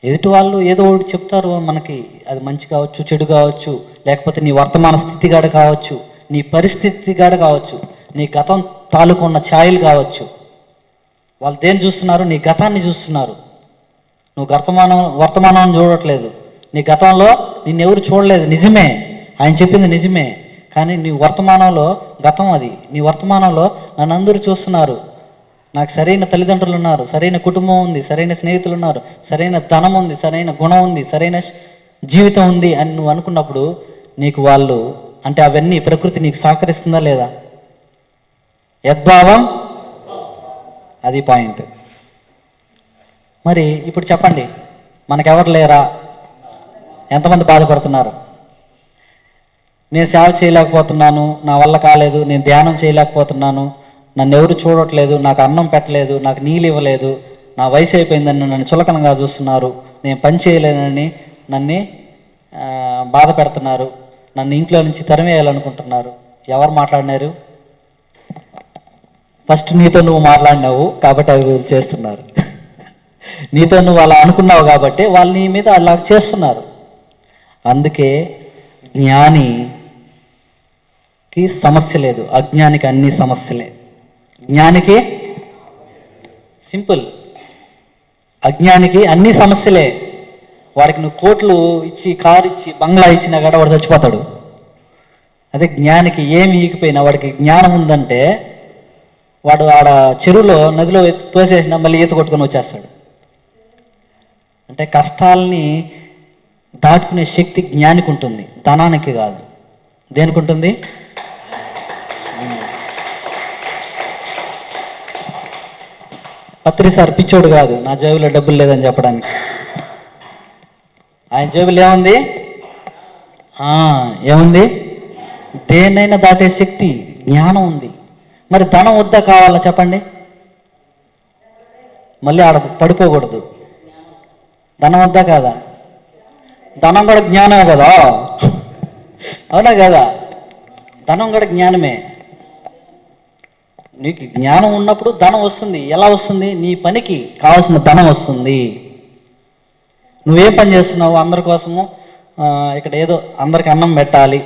ఎదుటి వాళ్ళు ఏదో ఒకటి చెప్తారు మనకి, అది మంచి కావచ్చు, చెడు కావచ్చు, లేకపోతే నీ వర్తమాన స్థితిగాడ కావచ్చు, నీ పరిస్థితిగాడ కావచ్చు, నీ గతం తాలూకు ఉన్న ఛాయలు కావచ్చు. వాళ్ళు దేన్ని చూస్తున్నారు? నీ గతాన్ని చూస్తున్నారు. నువ్వు వర్తమానాన్ని చూడట్లేదు. నీ గతంలో నిన్నెవరు చూడలేదు, నిజమే, ఆయన చెప్పింది నిజమే. కానీ నీ వర్తమానంలో గతం అది, నీ వర్తమానంలో నన్ను అందరూ చూస్తున్నారు, నాకు సరైన తల్లిదండ్రులు ఉన్నారు, సరైన కుటుంబం ఉంది, సరైన స్నేహితులు ఉన్నారు, సరైన ధనం ఉంది, సరైన గుణం ఉంది, సరైన జీవితం ఉంది అని నువ్వు అనుకున్నప్పుడు నీకు వాళ్ళు అంటే అవన్నీ ప్రకృతి నీకు సహకరిస్తుందా లేదా? యద్భావం, అది పాయింట్. మరి ఇప్పుడు చెప్పండి, మనకెవరు లేరా? ఎంతమంది బాధపడుతున్నారు? నేను సేవ చేయలేకపోతున్నాను, నా వల్ల కాలేదు, నేను ధ్యానం చేయలేకపోతున్నాను, నన్ను ఎవరు చూడట్లేదు, నాకు అన్నం పెట్టలేదు, నాకు నీళ్ళు ఇవ్వలేదు, నా వయసు అయిపోయిందని నన్ను చులకనగా చూస్తున్నారు, నేను పని చేయలేనని నన్ను బాధ పెడుతున్నారు, నన్ను ఇంట్లో నుంచి తరిమేయాలనుకుంటున్నారు. ఎవరు మాట్లాడినారు? ఫస్ట్ నీతో నువ్వు మాట్లాడినావు కాబట్టి అవి చేస్తున్నారు. నీతో నువ్వు అలా అనుకున్నావు కాబట్టి వాళ్ళు నీ మీద అలా చేస్తున్నారు. అందుకే జ్ఞానికి సమస్య లేదు, అజ్ఞానికి అన్ని సమస్యలే. జ్ఞానికి సింపుల్, అజ్ఞానికి అన్ని సమస్యలే. వాడికి నువ్వు కోట్లు ఇచ్చి, కారు ఇచ్చి, బంగ్లా ఇచ్చినా కూడా వాడు చచ్చిపోతాడు. అదే జ్ఞానికి ఏమి ఈగిపోయినా, వాడికి జ్ఞానం ఉందంటే వాడు ఆడ చెరువులో నదిలో తోసేసినా మళ్ళీ ఈత కొట్టుకొని వచ్చేస్తాడు. అంటే కష్టాలని దాటుకునే శక్తి జ్ఞానికి ఉంటుంది, ధనానికి కాదు. దేనికి ఉంటుంది? పత్రి సార్ పిచ్చోడు కాదు, నా జేబులో డబ్బులు లేదని చెప్పడానికి. ఆయన జేబులో ఏముంది? ఏముంది? దేన్నైనా దాటే శక్తి, జ్ఞానం ఉంది. మరి ధనం వద్దా కావాలా చెప్పండి? మళ్ళీ ఆడ పడిపోకూడదు. ధనం వద్దా కాదా? ధనం కూడా జ్ఞానమే కదా, అవునా కదా? ధనం కూడా జ్ఞానమే. నీకు జ్ఞానం ఉన్నప్పుడు ధనం వస్తుంది. ఎలా వస్తుంది? నీ పనికి కావాల్సిన ధనం వస్తుంది. నువ్వేం పని చేస్తున్నావు? అందరి కోసము ఇక్కడ ఏదో అందరికి అన్నం పెట్టాలి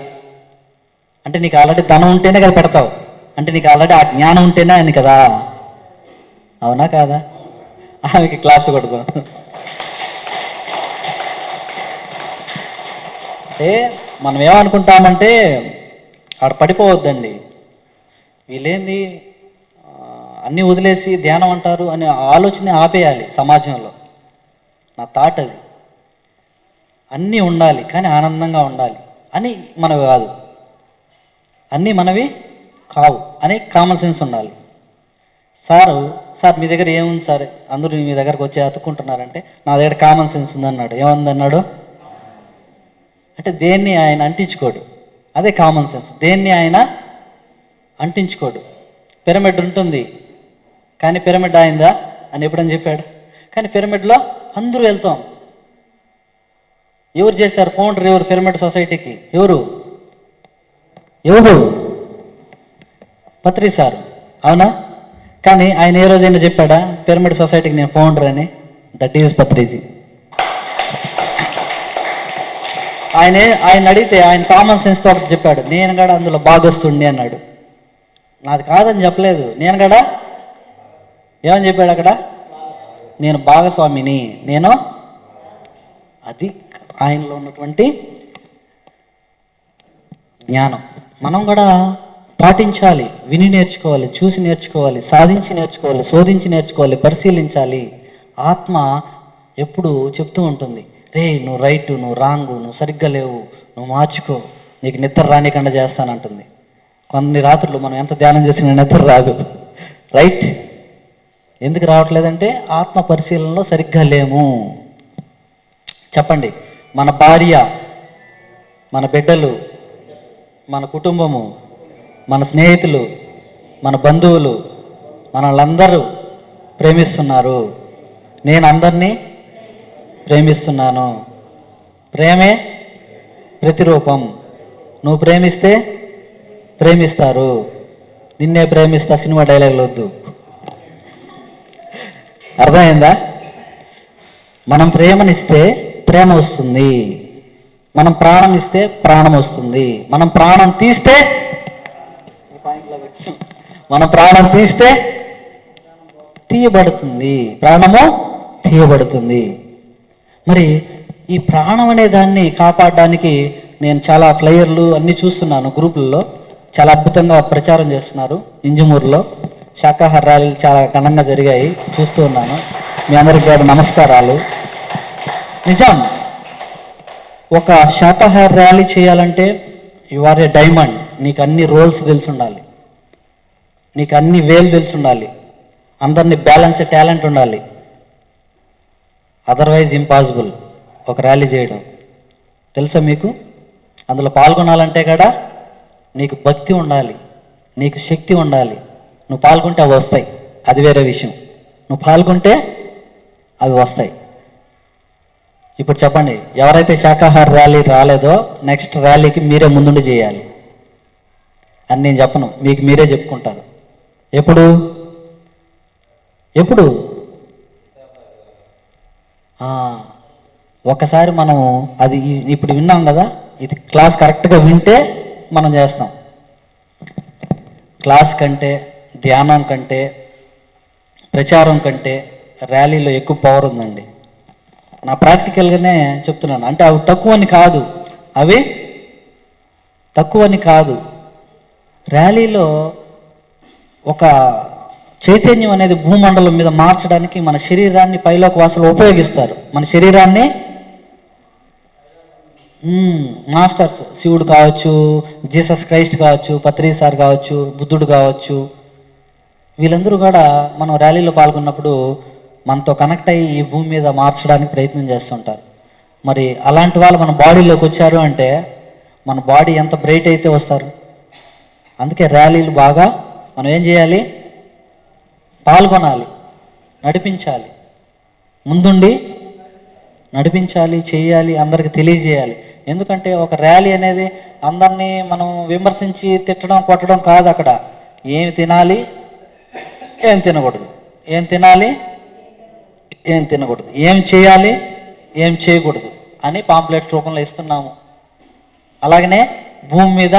అంటే నీకు ఆల్రెడీ ధనం ఉంటేనే కదా పెడతావు. అంటే నీకు ఆల్రెడీ ఆ జ్ఞానం ఉంటేనే అని కదా, అవునా కాదా? ఆమెకి క్లాప్స్ కొట్టుకో. అంటే మనం ఏమనుకుంటామంటే ఆడ పడిపోవద్దండి. వీళ్ళేంది అన్నీ వదిలేసి ధ్యానం అంటారు అనే ఆలోచన ఆపేయాలి సమాజంలో. నా థాట్ అది. అన్నీ ఉండాలి కానీ ఆనందంగా ఉండాలి అని మనవి కాదు, అన్నీ మనవి కావు అని కామన్ సెన్స్ ఉండాలి. సార్ మీ దగ్గర ఏముంది సార్, అందరూ మీ దగ్గరకు వచ్చి అతుక్కుంటున్నారంటే నా దగ్గర కామన్ సెన్స్ ఉందన్నాడు. ఏముందన్నాడు అంటే దేన్ని ఆయన అంటించుకోడు, అదే కామన్ సెన్స్. దేన్ని ఆయన అంటించుకోడు. పిరమిడ్ ఉంటుంది కానీ పిరమిడ్ అయిందా అని ఎప్పుడని చెప్పాడు? కానీ పిరమిడ్లో అందరూ వెళ్తాం. ఎవరు చేశారు ఫౌండర్? ఎవరు పిరమిడ్ సొసైటీకి? ఎవరు పత్రి సార్, అవునా? కానీ ఆయన ఏ రోజైనా చెప్పాడా పిరమిడ్ సొసైటీకి నేను ఫౌండర్ అని? That is Patriji. ఆయన అడిగితే ఆయన కామన్ సెన్స్తో ఒకటి చెప్పాడు, నేను కూడా అందులో భాగస్తుండి అన్నాడు. నాది కాదని చెప్పలేదు, నేను కూడా ఏమని చెప్పాడు అక్కడ? నేను భాగస్వామిని, నేను. అది ఆయనలో ఉన్నటువంటి జ్ఞానం. మనం కూడా పాటించాలి, విని నేర్చుకోవాలి, చూసి నేర్చుకోవాలి, సాధించి నేర్చుకోవాలి, శోధించి నేర్చుకోవాలి, పరిశీలించాలి. ఆత్మ ఎప్పుడు చెప్తూ ఉంటుంది, రే నువ్వు రైట్, నువ్వు రాంగు, నువ్వు సరిగ్గా లేవు, నువ్వు మార్చుకో, నీకు నిద్ర రానికుండా చేస్తానంటుంది. కొన్ని రాత్రులు మనం ఎంత ధ్యానం చేసినా నిద్ర రాదు. రైట్? ఎందుకు రావట్లేదంటే ఆత్మ పరిశీలనలో సరిగ్గా లేము. చెప్పండి, మన భార్య, మన బిడ్డలు, మన కుటుంబము, మన స్నేహితులు, మన బంధువులు మనల్ందరూ ప్రేమిస్తున్నారు. నేను అందరినీ ప్రేమిస్తున్నాను. ప్రేమే ప్రతిరూపం. నువ్వు ప్రేమిస్తే ప్రేమిస్తారు. నిన్నే ప్రేమిస్తా సినిమా డైలాగులు వద్దు, అర్థమైందా? మనం ప్రేమనిస్తే ప్రేమ వస్తుంది, మనం ప్రాణం ఇస్తే ప్రాణం వస్తుంది, మనం ప్రాణం తీస్తే తీయబడుతుంది, ప్రాణము తీయబడుతుంది. మరి ఈ ప్రాణం అనే దాన్ని కాపాడడానికి నేను చాలా ఫ్లైయర్లు అన్నీ చూస్తున్నాను, గ్రూపుల్లో చాలా అద్భుతంగా ప్రచారం చేస్తున్నారు. ఇంజమూరులో శాకాహార ర్యాలీలు చాలా ఘనంగా జరిగాయి, చూస్తూ ఉన్నాను. మీ అందరికీ కూడా నమస్కారాలు. నిజం, ఒక శాకాహార ర్యాలీ చేయాలంటే యు ఆర్ ఏ డైమండ్. నీకు అన్ని రోల్స్ తెలిసి ఉండాలి, నీకు అన్ని వేలు తెలిసి ఉండాలి, అందరినీ బ్యాలెన్స్ టాలెంట్ ఉండాలి. అదర్వైజ్ ఇంపాసిబుల్ ఒక ర్యాలీ చేయడం. తెలుసా మీకు? అందులో పాల్గొనాలంటే కూడా నీకు భక్తి ఉండాలి, నీకు శక్తి ఉండాలి. నువ్వు పాల్గొంటే అవి వస్తాయి, అది వేరే విషయం. నువ్వు పాల్గొంటే అవి వస్తాయి. ఇప్పుడు చెప్పండి, ఎవరైతే శాకాహార ర్యాలీ రాలేదో నెక్స్ట్ ర్యాలీకి మీరే ముందుండి చేయాలి అని నేను చెప్పను, మీకు మీరే చెప్పుకుంటారు. ఎప్పుడు ఒకసారి మనం అది ఇప్పుడు విన్నాం కదా, ఇది క్లాస్ కరెక్ట్గా వింటే మనం చేస్తాం. క్లాస్ కంటే, ధ్యానం కంటే, ప్రచారం కంటే ర్యాలీలో ఎక్కువ పవర్ ఉందండి. నా ప్రాక్టికల్గానే చెప్తున్నాను. అంటే అవి తక్కువని కాదు, ర్యాలీలో ఒక చైతన్యం అనేది భూమండలం మీద మార్చడానికి మన శరీరాన్ని పైలోకి వాసులు ఉపయోగిస్తారు. మన శరీరాన్ని మాస్టర్స్, శివుడు కావచ్చు, జీసస్ క్రైస్ట్ కావచ్చు, పత్రి సార్ కావచ్చు, బుద్ధుడు కావచ్చు, వీళ్ళందరూ కూడా మనం ర్యాలీలో పాల్గొన్నప్పుడు మనతో కనెక్ట్ అయ్యి ఈ భూమి మీద మార్చడానికి ప్రయత్నం చేస్తుంటారు. మరి అలాంటి వాళ్ళు మన బాడీలోకి వచ్చారు అంటే మన బాడీ ఎంత బ్రైట్ అయితే వస్తారు. అందుకే ర్యాలీలు బాగా మనం ఏం చేయాలి? పాల్గొనాలి, నడిపించాలి, ముందుండి నడిపించాలి, చేయాలి, అందరికి తెలియజేయాలి. ఎందుకంటే ఒక ర్యాలీ అనేది అందరినీ మనం విమర్శించి తిట్టడం, కొట్టడం కాదు. అక్కడ ఏమి తినాలి, ఏం తినకూడదు, ఏం తినాలి, ఏం తినకూడదు, ఏం చేయాలి, ఏం చేయకూడదు అని పాంప్లెట్ రూపంలో ఇస్తున్నాము. అలాగనే భూమి మీద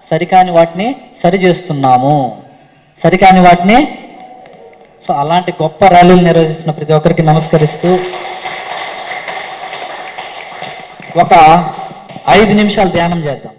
సరికాని వాటిని సరి చేస్తున్నాము, సరికాని వాటిని. సో అలాంటి గొప్ప ర్యాలీలు నిర్వహిస్తున్న ప్రతి ఒక్కరికి నమస్కరిస్తూ ఒక 5 నిమిషాలు ధ్యానం చేద్దాం.